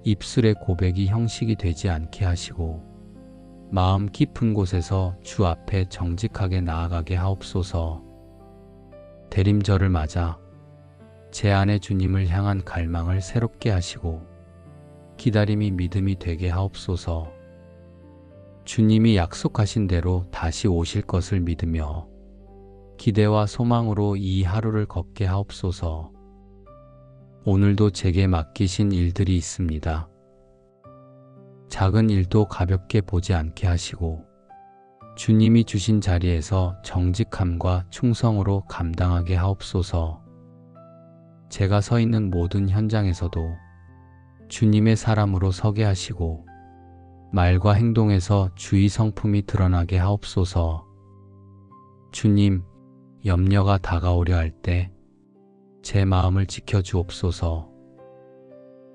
입술의 고백이 형식이 되지 않게 하시고 마음 깊은 곳에서 주 앞에 정직하게 나아가게 하옵소서. 대림절을 맞아 제 안에 주님을 향한 갈망을 새롭게 하시고 기다림이 믿음이 되게 하옵소서. 주님이 약속하신 대로 다시 오실 것을 믿으며 기대와 소망으로 이 하루를 걷게 하옵소서. 오늘도 제게 맡기신 일들이 있습니다. 작은 일도 가볍게 보지 않게 하시고 주님이 주신 자리에서 정직함과 충성으로 감당하게 하옵소서. 제가 서 있는 모든 현장에서도 주님의 사람으로 서게 하시고 말과 행동에서 주의 성품이 드러나게 하옵소서. 주님, 염려가 다가오려 할 때 제 마음을 지켜주옵소서.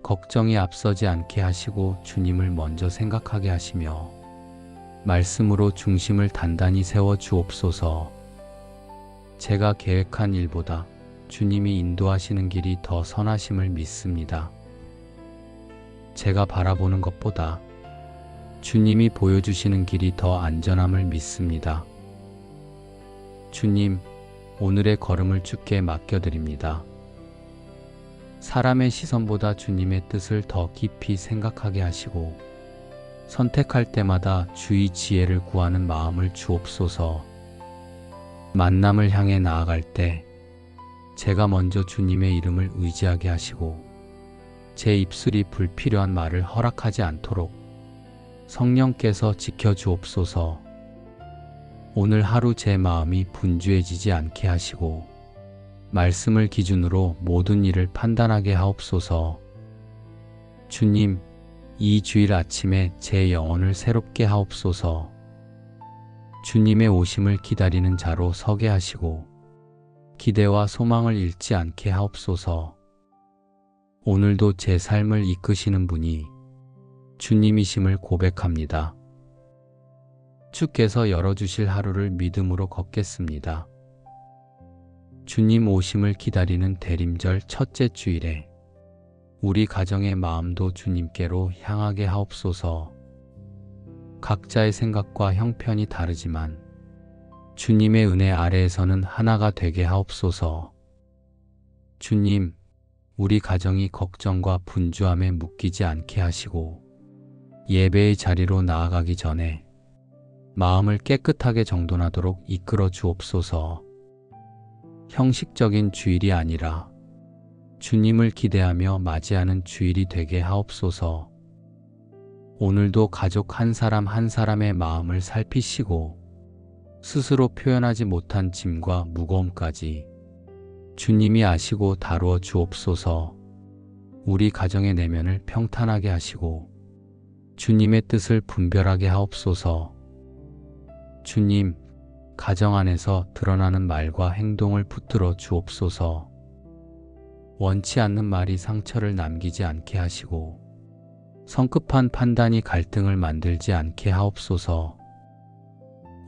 걱정이 앞서지 않게 하시고 주님을 먼저 생각하게 하시며 말씀으로 중심을 단단히 세워 주옵소서. 제가 계획한 일보다 주님이 인도하시는 길이 더 선하심을 믿습니다. 제가 바라보는 것보다 주님이 보여주시는 길이 더 안전함을 믿습니다. 주님, 오늘의 걸음을 주께 맡겨드립니다. 사람의 시선보다 주님의 뜻을 더 깊이 생각하게 하시고 선택할 때마다 주의 지혜를 구하는 마음을 주옵소서. 만남을 향해 나아갈 때 제가 먼저 주님의 이름을 의지하게 하시고 제 입술이 불필요한 말을 허락하지 않도록 성령께서 지켜주옵소서. 오늘 하루 제 마음이 분주해지지 않게 하시고 말씀을 기준으로 모든 일을 판단하게 하옵소서. 주님, 이 주일 아침에 제 영혼을 새롭게 하옵소서. 주님의 오심을 기다리는 자로 서게 하시고 기대와 소망을 잃지 않게 하옵소서. 오늘도 제 삶을 이끄시는 분이 주님이심을 고백합니다. 주께서 열어주실 하루를 믿음으로 걷겠습니다. 주님 오심을 기다리는 대림절 첫째 주일에 우리 가정의 마음도 주님께로 향하게 하옵소서. 각자의 생각과 형편이 다르지만 주님의 은혜 아래에서는 하나가 되게 하옵소서. 주님, 우리 가정이 걱정과 분주함에 묶이지 않게 하시고 예배의 자리로 나아가기 전에 마음을 깨끗하게 정돈하도록 이끌어 주옵소서. 형식적인 주일이 아니라 주님을 기대하며 맞이하는 주일이 되게 하옵소서. 오늘도 가족 한 사람 한 사람의 마음을 살피시고 스스로 표현하지 못한 짐과 무거움까지 주님이 아시고 다루어 주옵소서. 우리 가정의 내면을 평탄하게 하시고 주님의 뜻을 분별하게 하옵소서. 주님, 가정 안에서 드러나는 말과 행동을 붙들어 주옵소서. 원치 않는 말이 상처를 남기지 않게 하시고 성급한 판단이 갈등을 만들지 않게 하옵소서.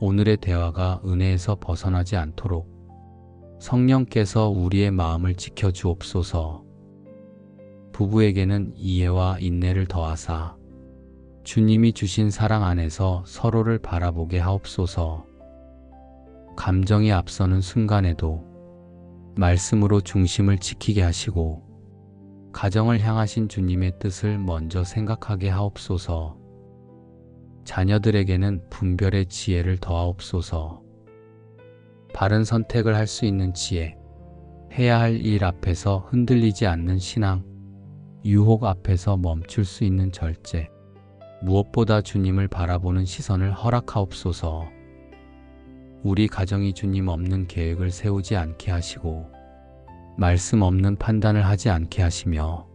오늘의 대화가 은혜에서 벗어나지 않도록 성령께서 우리의 마음을 지켜 주옵소서. 부부에게는 이해와 인내를 더하사 주님이 주신 사랑 안에서 서로를 바라보게 하옵소서. 감정이 앞서는 순간에도 말씀으로 중심을 지키게 하시고 가정을 향하신 주님의 뜻을 먼저 생각하게 하옵소서. 자녀들에게는 분별의 지혜를 더하옵소서. 바른 선택을 할 수 있는 지혜, 해야 할 일 앞에서 흔들리지 않는 신앙, 유혹 앞에서 멈출 수 있는 절제, 무엇보다 주님을 바라보는 시선을 허락하옵소서. 우리 가정이 주님 없는 계획을 세우지 않게 하시고 말씀 없는 판단을 하지 않게 하시며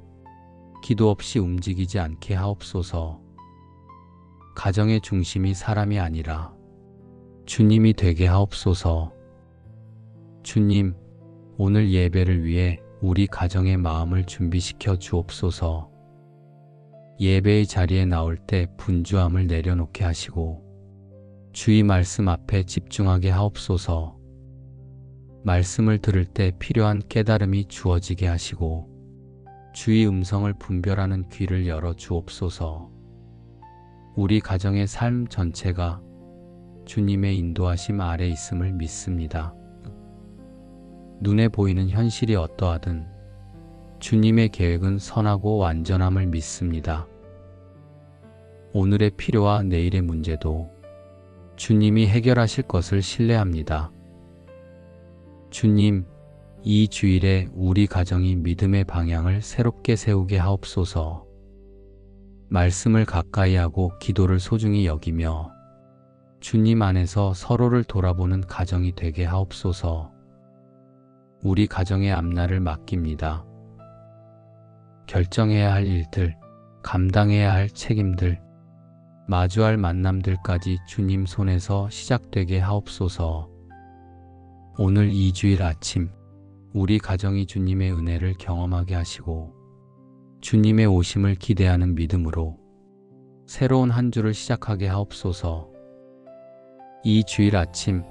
기도 없이 움직이지 않게 하옵소서. 가정의 중심이 사람이 아니라 주님이 되게 하옵소서. 주님, 오늘 예배를 위해 우리 가정의 마음을 준비시켜 주옵소서. 예배의 자리에 나올 때 분주함을 내려놓게 하시고 주의 말씀 앞에 집중하게 하옵소서. 말씀을 들을 때 필요한 깨달음이 주어지게 하시고 주의 음성을 분별하는 귀를 열어 주옵소서. 우리 가정의 삶 전체가 주님의 인도하심 아래 있음을 믿습니다. 눈에 보이는 현실이 어떠하든 주님의 계획은 선하고 완전함을 믿습니다. 오늘의 필요와 내일의 문제도 주님이 해결하실 것을 신뢰합니다. 주님, 이 주일에 우리 가정이 믿음의 방향을 새롭게 세우게 하옵소서. 말씀을 가까이 하고 기도를 소중히 여기며 주님 안에서 서로를 돌아보는 가정이 되게 하옵소서. 우리 가정의 앞날을 맡깁니다. 결정해야 할 일들, 감당해야 할 책임들, 마주할 만남들까지 주님 손에서 시작되게 하옵소서. 오늘 이 주일 아침 우리 가정이 주님의 은혜를 경험하게 하시고 주님의 오심을 기대하는 믿음으로 새로운 한 주를 시작하게 하옵소서. 이 주일 아침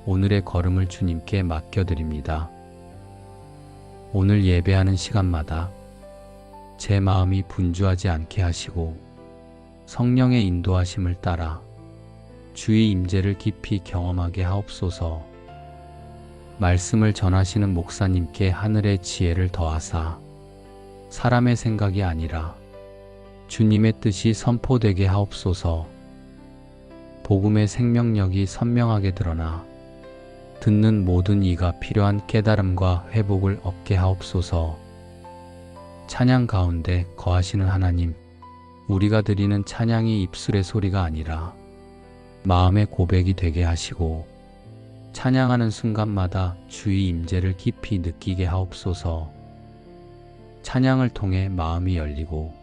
오늘의 걸음을 주님께 맡겨드립니다. 오늘 예배하는 시간마다 제 마음이 분주하지 않게 하시고 성령의 인도하심을 따라 주의 임재를 깊이 경험하게 하옵소서. 말씀을 전하시는 목사님께 하늘의 지혜를 더하사 사람의 생각이 아니라 주님의 뜻이 선포되게 하옵소서. 복음의 생명력이 선명하게 드러나 듣는 모든 이가 필요한 깨달음과 회복을 얻게 하옵소서. 찬양 가운데 거하시는 하나님, 우리가 드리는 찬양이 입술의 소리가 아니라 마음의 고백이 되게 하시고 찬양하는 순간마다 주의 임재를 깊이 느끼게 하옵소서. 찬양을 통해 마음이 열리고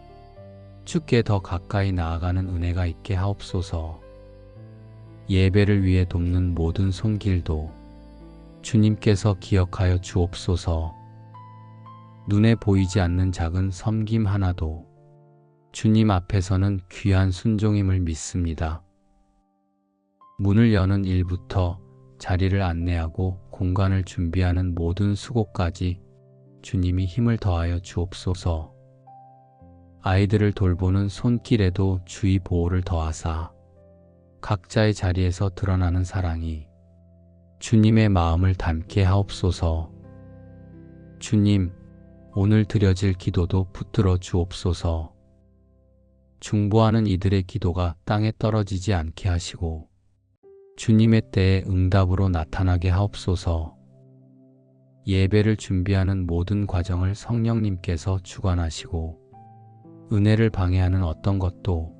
주께 더 가까이 나아가는 은혜가 있게 하옵소서. 예배를 위해 돕는 모든 손길도 주님께서 기억하여 주옵소서. 눈에 보이지 않는 작은 섬김 하나도 주님 앞에서는 귀한 순종임을 믿습니다. 문을 여는 일부터 자리를 안내하고 공간을 준비하는 모든 수고까지 주님이 힘을 더하여 주옵소서. 아이들을 돌보는 손길에도 주의 보호를 더하사 각자의 자리에서 드러나는 사랑이 주님의 마음을 담게 하옵소서. 주님, 오늘 드려질 기도도 붙들어 주옵소서. 중보하는 이들의 기도가 땅에 떨어지지 않게 하시고 주님의 때에 응답으로 나타나게 하옵소서. 예배를 준비하는 모든 과정을 성령님께서 주관하시고 은혜를 방해하는 어떤 것도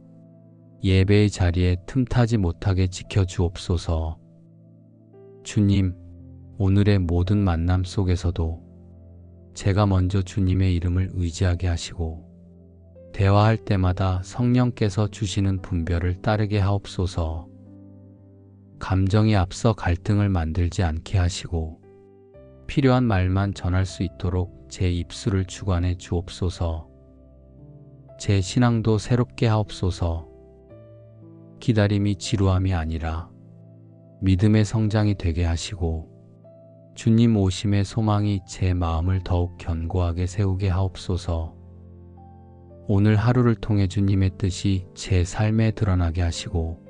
예배의 자리에 틈타지 못하게 지켜주옵소서. 주님, 오늘의 모든 만남 속에서도 제가 먼저 주님의 이름을 의지하게 하시고 대화할 때마다 성령께서 주시는 분별을 따르게 하옵소서. 감정이 앞서 갈등을 만들지 않게 하시고 필요한 말만 전할 수 있도록 제 입술을 주관해 주옵소서. 제 신앙도 새롭게 하옵소서. 기다림이 지루함이 아니라 믿음의 성장이 되게 하시고 주님 오심의 소망이 제 마음을 더욱 견고하게 세우게 하옵소서. 오늘 하루를 통해 주님의 뜻이 제 삶에 드러나게 하시고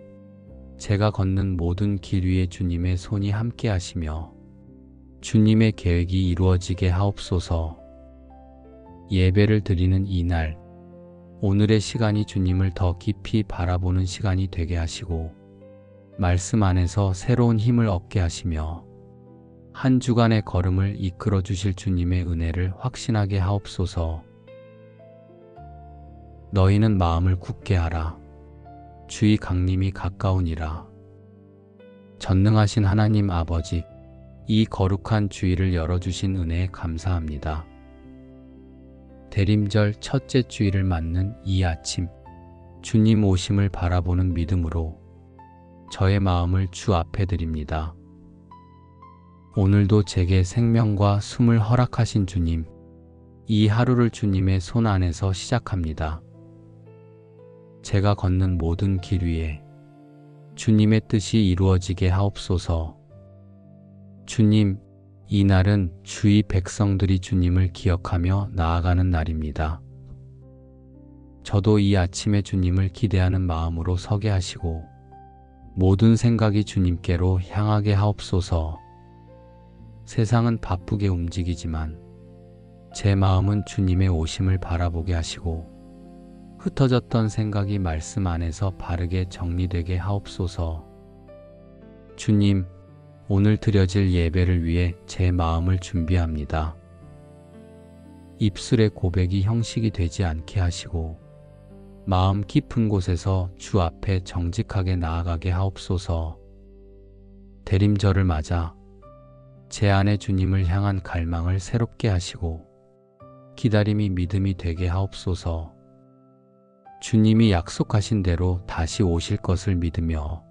제가 걷는 모든 길 위에 주님의 손이 함께 하시며 주님의 계획이 이루어지게 하옵소서. 예배를 드리는 이날, 오늘의 시간이 주님을 더 깊이 바라보는 시간이 되게 하시고 말씀 안에서 새로운 힘을 얻게 하시며 한 주간의 걸음을 이끌어 주실 주님의 은혜를 확신하게 하옵소서. 너희는 마음을 굳게 하라. 주의 강림이 가까우니라. 전능하신 하나님 아버지, 이 거룩한 주일을 열어주신 은혜에 감사합니다. 대림절 첫째 주일을 맞는 이 아침, 주님 오심을 바라보는 믿음으로 저의 마음을 주 앞에 드립니다. 오늘도 제게 생명과 숨을 허락하신 주님, 이 하루를 주님의 손 안에서 시작합니다. 제가 걷는 모든 길 위에 주님의 뜻이 이루어지게 하옵소서. 주님, 이 날은 주의 백성들이 주님을 기억하며 나아가는 날입니다. 저도 이 아침에 주님을 기대하는 마음으로 서게 하시고 모든 생각이 주님께로 향하게 하옵소서. 세상은 바쁘게 움직이지만 제 마음은 주님의 오심을 바라보게 하시고 흩어졌던 생각이 말씀 안에서 바르게 정리되게 하옵소서. 주님, 오늘 드려질 예배를 위해 제 마음을 준비합니다. 입술의 고백이 형식이 되지 않게 하시고 마음 깊은 곳에서 주 앞에 정직하게 나아가게 하옵소서. 대림절을 맞아 제 안에 주님을 향한 갈망을 새롭게 하시고 기다림이 믿음이 되게 하옵소서. 주님이 약속하신 대로 다시 오실 것을 믿으며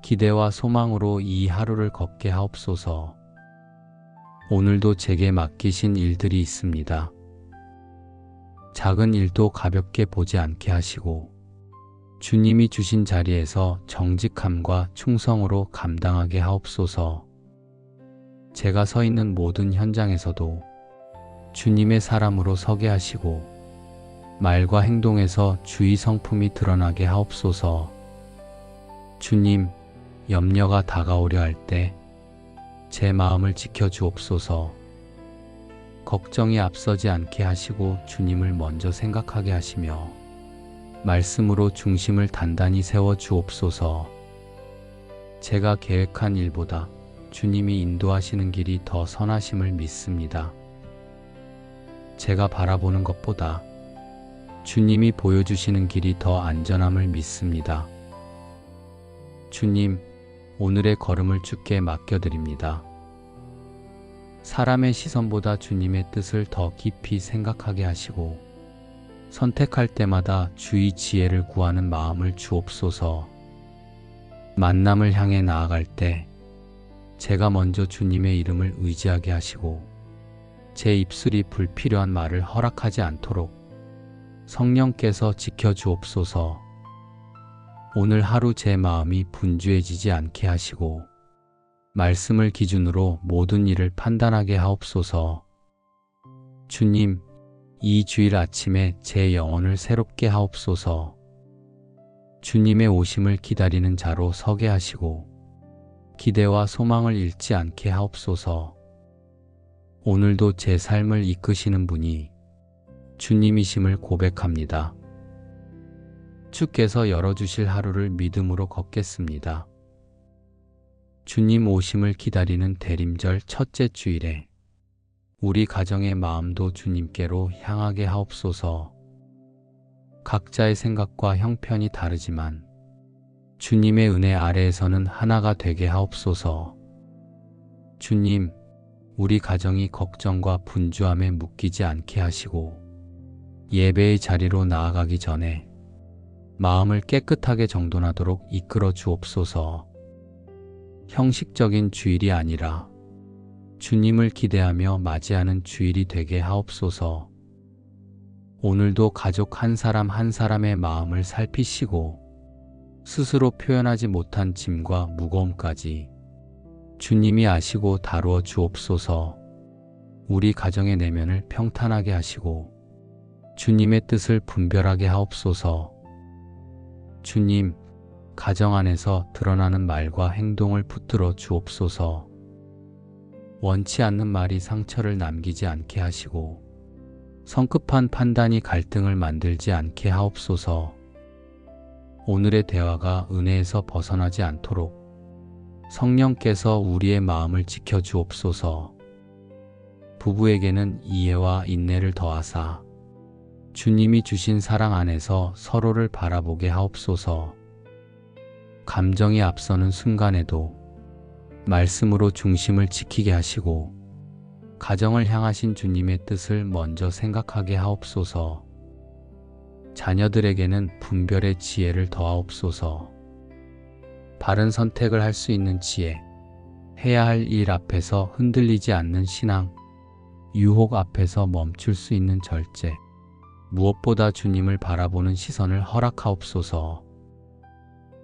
기대와 소망으로 이 하루를 걷게 하옵소서. 오늘도 제게 맡기신 일들이 있습니다. 작은 일도 가볍게 보지 않게 하시고 주님이 주신 자리에서 정직함과 충성으로 감당하게 하옵소서. 제가 서 있는 모든 현장에서도 주님의 사람으로 서게 하시고 말과 행동에서 주의 성품이 드러나게 하옵소서. 주님, 염려가 다가오려 할 때 제 마음을 지켜주옵소서. 걱정이 앞서지 않게 하시고 주님을 먼저 생각하게 하시며 말씀으로 중심을 단단히 세워 주옵소서. 제가 계획한 일보다 주님이 인도하시는 길이 더 선하심을 믿습니다. 제가 바라보는 것보다 주님이 보여주시는 길이 더 안전함을 믿습니다. 주님, 오늘의 걸음을 주께 맡겨드립니다. 사람의 시선보다 주님의 뜻을 더 깊이 생각하게 하시고 선택할 때마다 주의 지혜를 구하는 마음을 주옵소서. 만남을 향해 나아갈 때 제가 먼저 주님의 이름을 의지하게 하시고 제 입술이 불필요한 말을 허락하지 않도록 성령께서 지켜주옵소서. 오늘 하루 제 마음이 분주해지지 않게 하시고 말씀을 기준으로 모든 일을 판단하게 하옵소서. 주님, 이 주일 아침에 제 영혼을 새롭게 하옵소서. 주님의 오심을 기다리는 자로 서게 하시고 기대와 소망을 잃지 않게 하옵소서. 오늘도 제 삶을 이끄시는 분이 주님이심을 고백합니다. 주께서 열어주실 하루를 믿음으로 걷겠습니다. 주님 오심을 기다리는 대림절 첫째 주일에 우리 가정의 마음도 주님께로 향하게 하옵소서. 각자의 생각과 형편이 다르지만 주님의 은혜 아래에서는 하나가 되게 하옵소서. 주님, 우리 가정이 걱정과 분주함에 묶이지 않게 하시고 예배의 자리로 나아가기 전에 마음을 깨끗하게 정돈하도록 이끌어 주옵소서. 형식적인 주일이 아니라 주님을 기대하며 맞이하는 주일이 되게 하옵소서. 오늘도 가족 한 사람 한 사람의 마음을 살피시고 스스로 표현하지 못한 짐과 무거움까지 주님이 아시고 다루어 주옵소서. 우리 가정의 내면을 평탄하게 하시고 주님의 뜻을 분별하게 하옵소서. 주님, 가정 안에서 드러나는 말과 행동을 붙들어 주옵소서. 원치 않는 말이 상처를 남기지 않게 하시고 성급한 판단이 갈등을 만들지 않게 하옵소서. 오늘의 대화가 은혜에서 벗어나지 않도록 성령께서 우리의 마음을 지켜 주옵소서. 부부에게는 이해와 인내를 더하사 주님이 주신 사랑 안에서 서로를 바라보게 하옵소서. 감정이 앞서는 순간에도 말씀으로 중심을 지키게 하시고 가정을 향하신 주님의 뜻을 먼저 생각하게 하옵소서. 자녀들에게는 분별의 지혜를 더하옵소서. 바른 선택을 할 수 있는 지혜, 해야 할 일 앞에서 흔들리지 않는 신앙, 유혹 앞에서 멈출 수 있는 절제, 무엇보다 주님을 바라보는 시선을 허락하옵소서.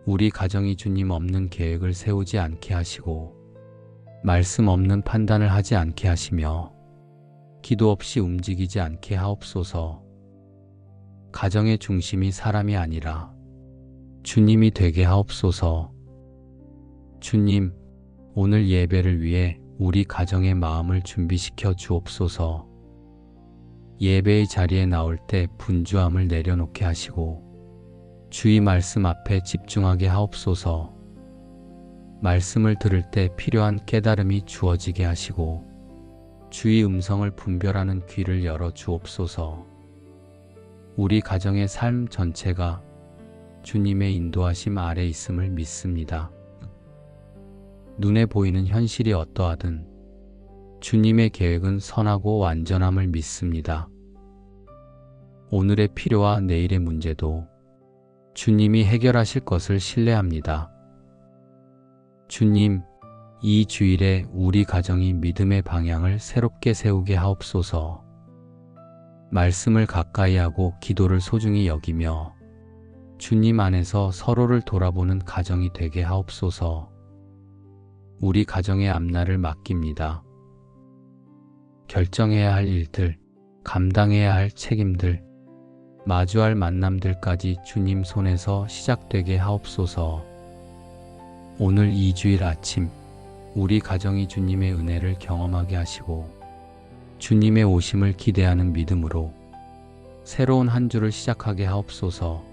우리 가정이 주님 없는 계획을 세우지 않게 하시고 말씀 없는 판단을 하지 않게 하시며 기도 없이 움직이지 않게 하옵소서. 가정의 중심이 사람이 아니라 주님이 되게 하옵소서. 주님, 오늘 예배를 위해 우리 가정의 마음을 준비시켜 주옵소서. 예배의 자리에 나올 때 분주함을 내려놓게 하시고 주의 말씀 앞에 집중하게 하옵소서. 말씀을 들을 때 필요한 깨달음이 주어지게 하시고 주의 음성을 분별하는 귀를 열어 주옵소서. 우리 가정의 삶 전체가 주님의 인도하심 아래 있음을 믿습니다. 눈에 보이는 현실이 어떠하든 주님의 계획은 선하고 완전함을 믿습니다. 오늘의 필요와 내일의 문제도 주님이 해결하실 것을 신뢰합니다. 주님, 이 주일에 우리 가정이 믿음의 방향을 새롭게 세우게 하옵소서. 말씀을 가까이 하고 기도를 소중히 여기며 주님 안에서 서로를 돌아보는 가정이 되게 하옵소서. 우리 가정의 앞날을 맡깁니다. 결정해야 할 일들, 감당해야 할 책임들, 마주할 만남들까지 주님 손에서 시작되게 하옵소서. 오늘 이 주일 아침 우리 가정이 주님의 은혜를 경험하게 하시고 주님의 오심을 기대하는 믿음으로 새로운 한 주를 시작하게 하옵소서.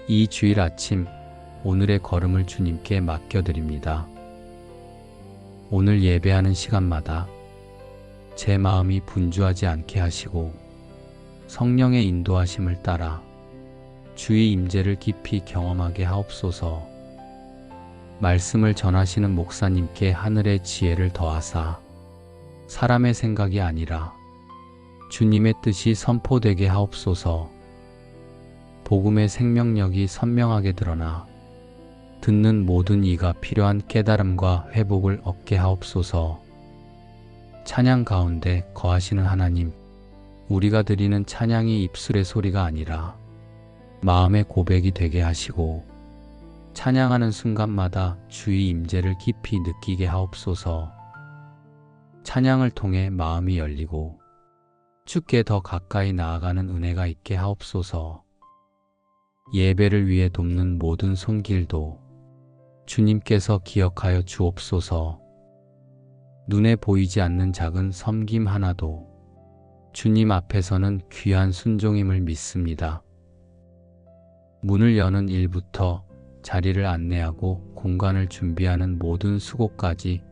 이 주일 아침 오늘의 걸음을 주님께 맡겨드립니다. 오늘 예배하는 시간마다 제 마음이 분주하지 않게 하시고 성령의 인도하심을 따라 주의 임재를 깊이 경험하게 하옵소서. 말씀을 전하시는 목사님께 하늘의 지혜를 더하사 사람의 생각이 아니라 주님의 뜻이 선포되게 하옵소서. 복음의 생명력이 선명하게 드러나 듣는 모든 이가 필요한 깨달음과 회복을 얻게 하옵소서. 찬양 가운데 거하시는 하나님, 우리가 드리는 찬양이 입술의 소리가 아니라 마음의 고백이 되게 하시고 찬양하는 순간마다 주의 임재를 깊이 느끼게 하옵소서. 찬양을 통해 마음이 열리고 주께 더 가까이 나아가는 은혜가 있게 하옵소서. 예배를 위해 돕는 모든 손길도 주님께서 기억하여 주옵소서. 눈에 보이지 않는 작은 섬김 하나도 주님 앞에서는 귀한 순종임을 믿습니다. 문을 여는 일부터 자리를 안내하고 공간을 준비하는 모든 수고까지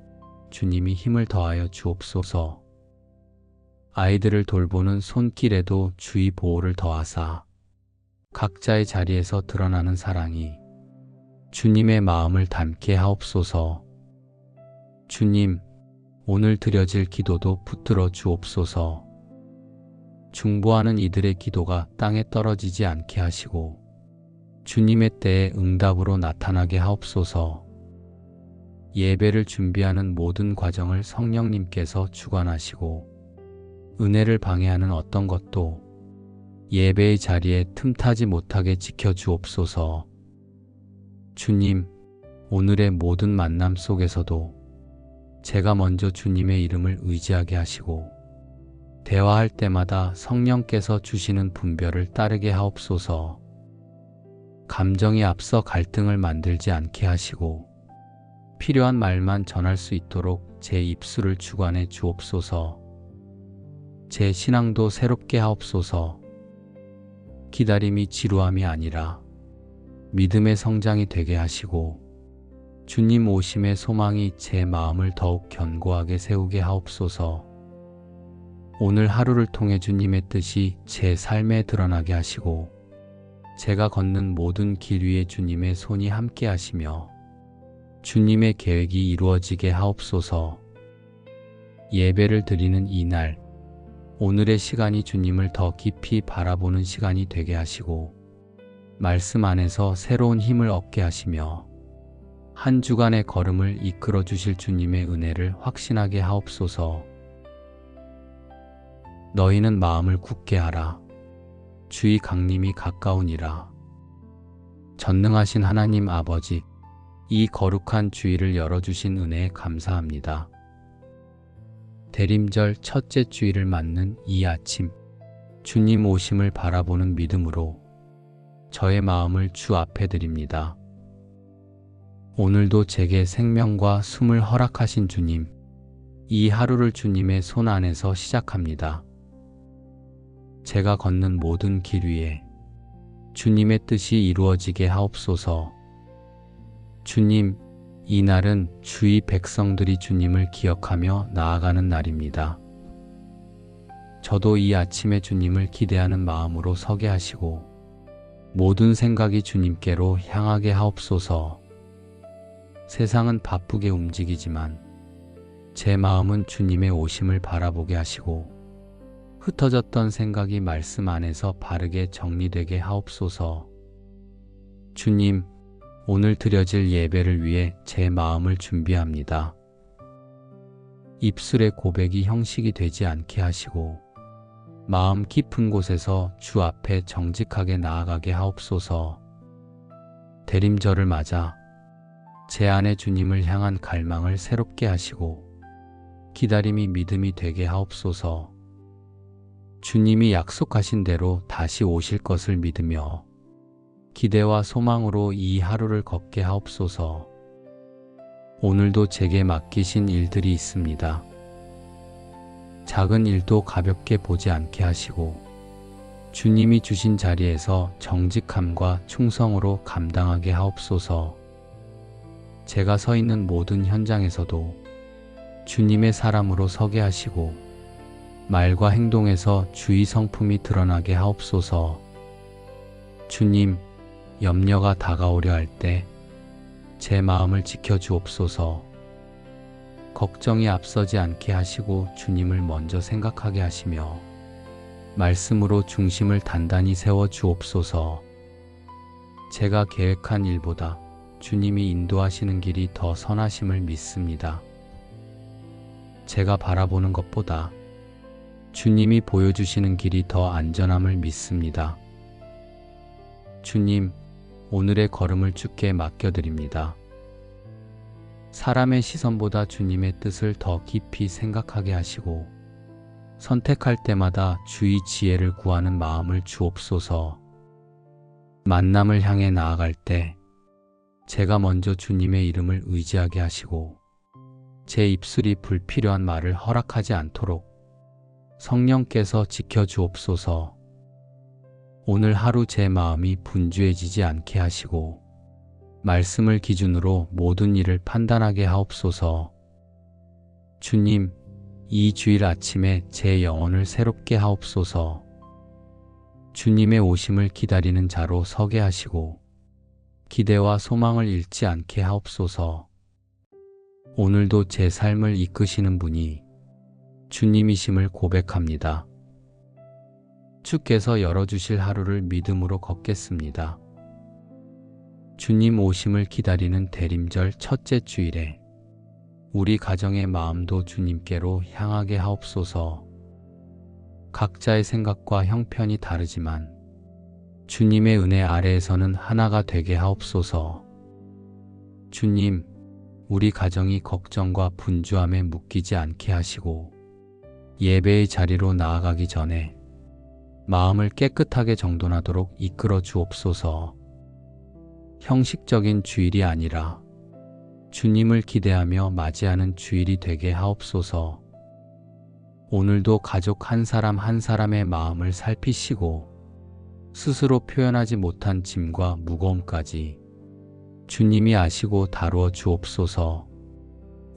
주님이 힘을 더하여 주옵소서. 아이들을 돌보는 손길에도 주의 보호를 더하사 각자의 자리에서 드러나는 사랑이 주님의 마음을 담게 하옵소서. 주님, 오늘 드려질 기도도 붙들어 주옵소서. 중보하는 이들의 기도가 땅에 떨어지지 않게 하시고 주님의 때에 응답으로 나타나게 하옵소서. 예배를 준비하는 모든 과정을 성령님께서 주관하시고 은혜를 방해하는 어떤 것도 예배의 자리에 틈타지 못하게 지켜주옵소서. 주님, 오늘의 모든 만남 속에서도 제가 먼저 주님의 이름을 의지하게 하시고 대화할 때마다 성령께서 주시는 분별을 따르게 하옵소서. 감정이 앞서 갈등을 만들지 않게 하시고 필요한 말만 전할 수 있도록 제 입술을 주관해 주옵소서. 제 신앙도 새롭게 하옵소서. 기다림이 지루함이 아니라 믿음의 성장이 되게 하시고 주님 오심의 소망이 제 마음을 더욱 견고하게 세우게 하옵소서. 오늘 하루를 통해 주님의 뜻이 제 삶에 드러나게 하시고 제가 걷는 모든 길 위에 주님의 손이 함께 하시며 주님의 계획이 이루어지게 하옵소서. 예배를 드리는 이날, 오늘의 시간이 주님을 더 깊이 바라보는 시간이 되게 하시고 말씀 안에서 새로운 힘을 얻게 하시며 한 주간의 걸음을 이끌어 주실 주님의 은혜를 확신하게 하옵소서. 너희는 마음을 굳게 하라. 주의 강림이 가까우니라. 전능하신 하나님 아버지, 이 거룩한 주일을 열어주신 은혜에 감사합니다. 대림절 첫째 주일을 맞는 이 아침, 주님 오심을 바라보는 믿음으로 저의 마음을 주 앞에 드립니다. 오늘도 제게 생명과 숨을 허락하신 주님, 이 하루를 주님의 손 안에서 시작합니다. 제가 걷는 모든 길 위에 주님의 뜻이 이루어지게 하옵소서. 주님, 이 날은 주의 백성들이 주님을 기억하며 나아가는 날입니다. 저도 이 아침에 주님을 기대하는 마음으로 서게 하시고 모든 생각이 주님께로 향하게 하옵소서. 세상은 바쁘게 움직이지만 제 마음은 주님의 오심을 바라보게 하시고 흩어졌던 생각이 말씀 안에서 바르게 정리되게 하옵소서. 주님, 오늘 드려질 예배를 위해 제 마음을 준비합니다. 입술의 고백이 형식이 되지 않게 하시고 마음 깊은 곳에서 주 앞에 정직하게 나아가게 하옵소서. 대림절을 맞아 제 안에 주님을 향한 갈망을 새롭게 하시고 기다림이 믿음이 되게 하옵소서. 주님이 약속하신 대로 다시 오실 것을 믿으며 기대와 소망으로 이 하루를 걷게 하옵소서. 오늘도 제게 맡기신 일들이 있습니다. 작은 일도 가볍게 보지 않게 하시고 주님이 주신 자리에서 정직함과 충성으로 감당하게 하옵소서. 제가 서 있는 모든 현장에서도 주님의 사람으로 서게 하시고 말과 행동에서 주의 성품이 드러나게 하옵소서. 주님, 염려가 다가오려 할 때 제 마음을 지켜주옵소서. 걱정이 앞서지 않게 하시고 주님을 먼저 생각하게 하시며 말씀으로 중심을 단단히 세워 주옵소서. 제가 계획한 일보다 주님이 인도하시는 길이 더 선하심을 믿습니다. 제가 바라보는 것보다 주님이 보여주시는 길이 더 안전함을 믿습니다. 주님, 오늘의 걸음을 주께 맡겨드립니다. 사람의 시선보다 주님의 뜻을 더 깊이 생각하게 하시고 선택할 때마다 주의 지혜를 구하는 마음을 주옵소서. 만남을 향해 나아갈 때 제가 먼저 주님의 이름을 의지하게 하시고 제 입술이 불필요한 말을 허락하지 않도록 성령께서 지켜주옵소서. 오늘 하루 제 마음이 분주해지지 않게 하시고 말씀을 기준으로 모든 일을 판단하게 하옵소서. 주님, 이 주일 아침에 제 영혼을 새롭게 하옵소서. 주님의 오심을 기다리는 자로 서게 하시고 기대와 소망을 잃지 않게 하옵소서. 오늘도 제 삶을 이끄시는 분이 주님이심을 고백합니다. 주께서 열어주실 하루를 믿음으로 걷겠습니다. 주님 오심을 기다리는 대림절 첫째 주일에 우리 가정의 마음도 주님께로 향하게 하옵소서. 각자의 생각과 형편이 다르지만 주님의 은혜 아래에서는 하나가 되게 하옵소서. 주님, 우리 가정이 걱정과 분주함에 묶이지 않게 하시고 예배의 자리로 나아가기 전에 마음을 깨끗하게 정돈하도록 이끌어 주옵소서. 형식적인 주일이 아니라 주님을 기대하며 맞이하는 주일이 되게 하옵소서. 오늘도 가족 한 사람 한 사람의 마음을 살피시고 스스로 표현하지 못한 짐과 무거움까지 주님이 아시고 다루어 주옵소서.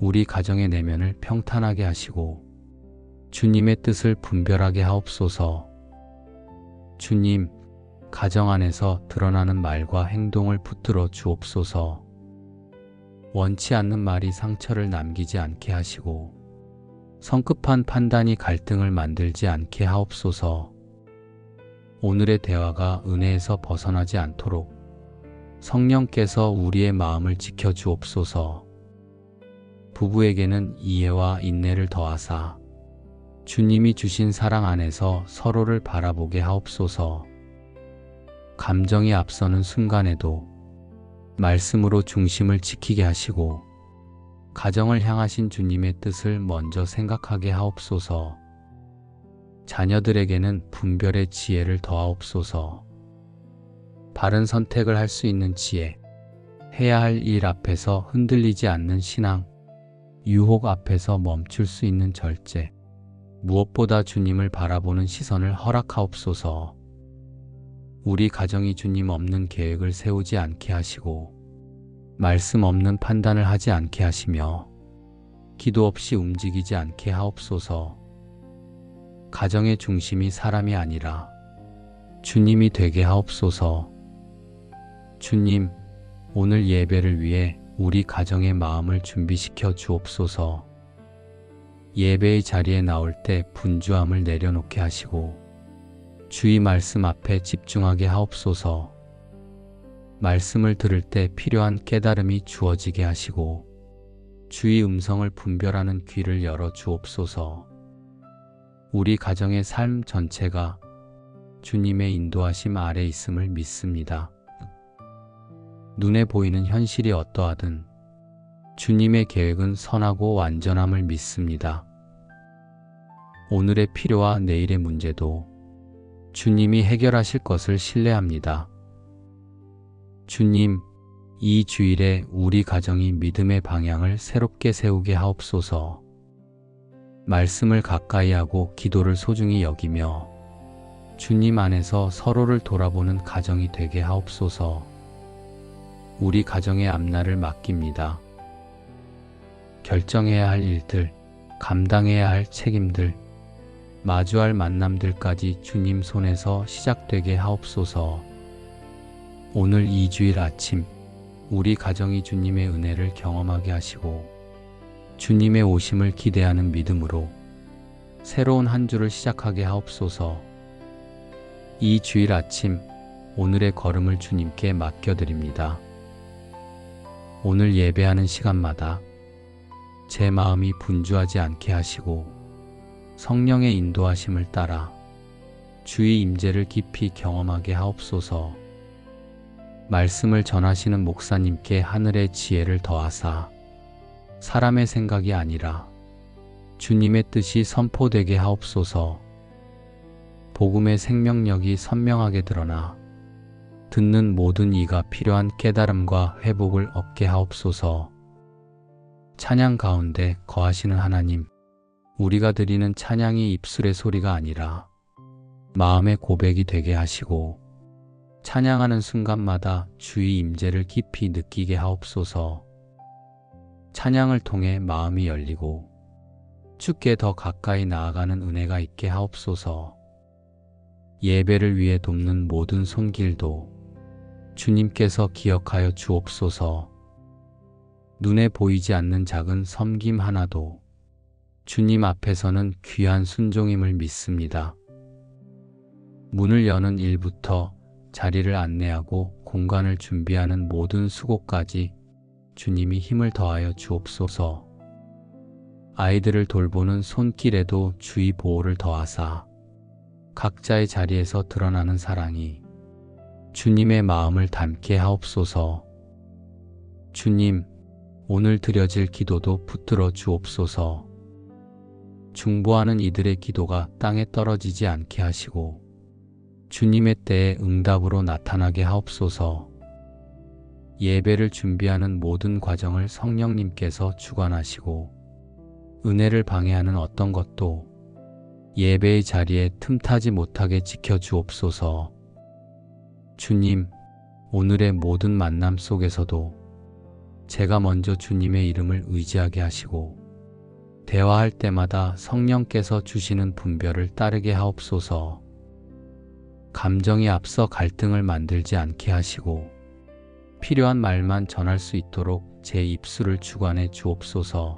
우리 가정의 내면을 평탄하게 하시고 주님의 뜻을 분별하게 하옵소서. 주님, 가정 안에서 드러나는 말과 행동을 붙들어 주옵소서. 원치 않는 말이 상처를 남기지 않게 하시고 성급한 판단이 갈등을 만들지 않게 하옵소서. 오늘의 대화가 은혜에서 벗어나지 않도록 성령께서 우리의 마음을 지켜주옵소서. 부부에게는 이해와 인내를 더하사 주님이 주신 사랑 안에서 서로를 바라보게 하옵소서. 감정이 앞서는 순간에도 말씀으로 중심을 지키게 하시고 가정을 향하신 주님의 뜻을 먼저 생각하게 하옵소서. 자녀들에게는 분별의 지혜를 더하옵소서. 바른 선택을 할 수 있는 지혜, 해야 할 일 앞에서 흔들리지 않는 신앙, 유혹 앞에서 멈출 수 있는 절제, 무엇보다 주님을 바라보는 시선을 허락하옵소서. 우리 가정이 주님 없는 계획을 세우지 않게 하시고 말씀 없는 판단을 하지 않게 하시며 기도 없이 움직이지 않게 하옵소서. 가정의 중심이 사람이 아니라 주님이 되게 하옵소서. 주님, 오늘 예배를 위해 우리 가정의 마음을 준비시켜 주옵소서. 예배의 자리에 나올 때 분주함을 내려놓게 하시고 주의 말씀 앞에 집중하게 하옵소서. 말씀을 들을 때 필요한 깨달음이 주어지게 하시고 주의 음성을 분별하는 귀를 열어 주옵소서. 우리 가정의 삶 전체가 주님의 인도하심 아래 있음을 믿습니다. 눈에 보이는 현실이 어떠하든 주님의 계획은 선하고 완전함을 믿습니다. 오늘의 필요와 내일의 문제도 주님이 해결하실 것을 신뢰합니다. 주님, 이 주일에 우리 가정이 믿음의 방향을 새롭게 세우게 하옵소서. 말씀을 가까이 하고 기도를 소중히 여기며 주님 안에서 서로를 돌아보는 가정이 되게 하옵소서. 우리 가정의 앞날을 맡깁니다. 결정해야 할 일들, 감당해야 할 책임들, 마주할 만남들까지 주님 손에서 시작되게 하옵소서. 오늘 이 주일 아침 우리 가정이 주님의 은혜를 경험하게 하시고 주님의 오심을 기대하는 믿음으로 새로운 한 주를 시작하게 하옵소서. 이 주일 아침 오늘의 걸음을 주님께 맡겨드립니다. 오늘 예배하는 시간마다 제 마음이 분주하지 않게 하시고 성령의 인도하심을 따라 주의 임재를 깊이 경험하게 하옵소서. 말씀을 전하시는 목사님께 하늘의 지혜를 더하사 사람의 생각이 아니라 주님의 뜻이 선포되게 하옵소서. 복음의 생명력이 선명하게 드러나 듣는 모든 이가 필요한 깨달음과 회복을 얻게 하옵소서. 찬양 가운데 거하시는 하나님, 우리가 드리는 찬양이 입술의 소리가 아니라 마음의 고백이 되게 하시고 찬양하는 순간마다 주의 임재를 깊이 느끼게 하옵소서. 찬양을 통해 마음이 열리고 주께 더 가까이 나아가는 은혜가 있게 하옵소서. 예배를 위해 돕는 모든 손길도 주님께서 기억하여 주옵소서. 눈에 보이지 않는 작은 섬김 하나도 주님 앞에서는 귀한 순종임을 믿습니다. 문을 여는 일부터 자리를 안내하고 공간을 준비하는 모든 수고까지 주님이 힘을 더하여 주옵소서. 아이들을 돌보는 손길에도 주의 보호를 더하사 각자의 자리에서 드러나는 사랑이 주님의 마음을 담게 하옵소서. 주님, 오늘 드려질 기도도 붙들어 주옵소서. 중보하는 이들의 기도가 땅에 떨어지지 않게 하시고 주님의 때에 응답으로 나타나게 하옵소서. 예배를 준비하는 모든 과정을 성령님께서 주관하시고 은혜를 방해하는 어떤 것도 예배의 자리에 틈타지 못하게 지켜주옵소서. 주님, 오늘의 모든 만남 속에서도 제가 먼저 주님의 이름을 의지하게 하시고 대화할 때마다 성령께서 주시는 분별을 따르게 하옵소서. 감정이 앞서 갈등을 만들지 않게 하시고 필요한 말만 전할 수 있도록 제 입술을 주관해 주옵소서.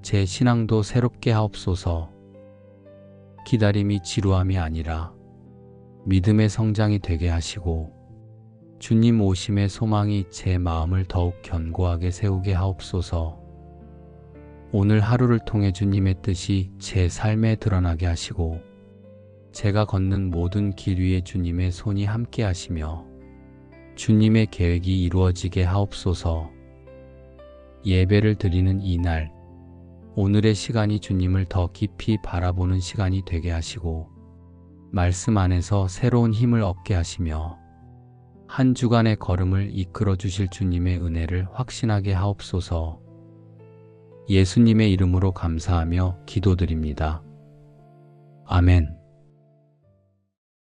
제 신앙도 새롭게 하옵소서. 기다림이 지루함이 아니라 믿음의 성장이 되게 하시고 주님 오심의 소망이 제 마음을 더욱 견고하게 세우게 하옵소서. 오늘 하루를 통해 주님의 뜻이 제 삶에 드러나게 하시고 제가 걷는 모든 길 위에 주님의 손이 함께 하시며 주님의 계획이 이루어지게 하옵소서. 예배를 드리는 이날, 오늘의 시간이 주님을 더 깊이 바라보는 시간이 되게 하시고 말씀 안에서 새로운 힘을 얻게 하시며 한 주간의 걸음을 이끌어 주실 주님의 은혜를 확신하게 하옵소서. 예수님의 이름으로 감사하며 기도드립니다. 아멘.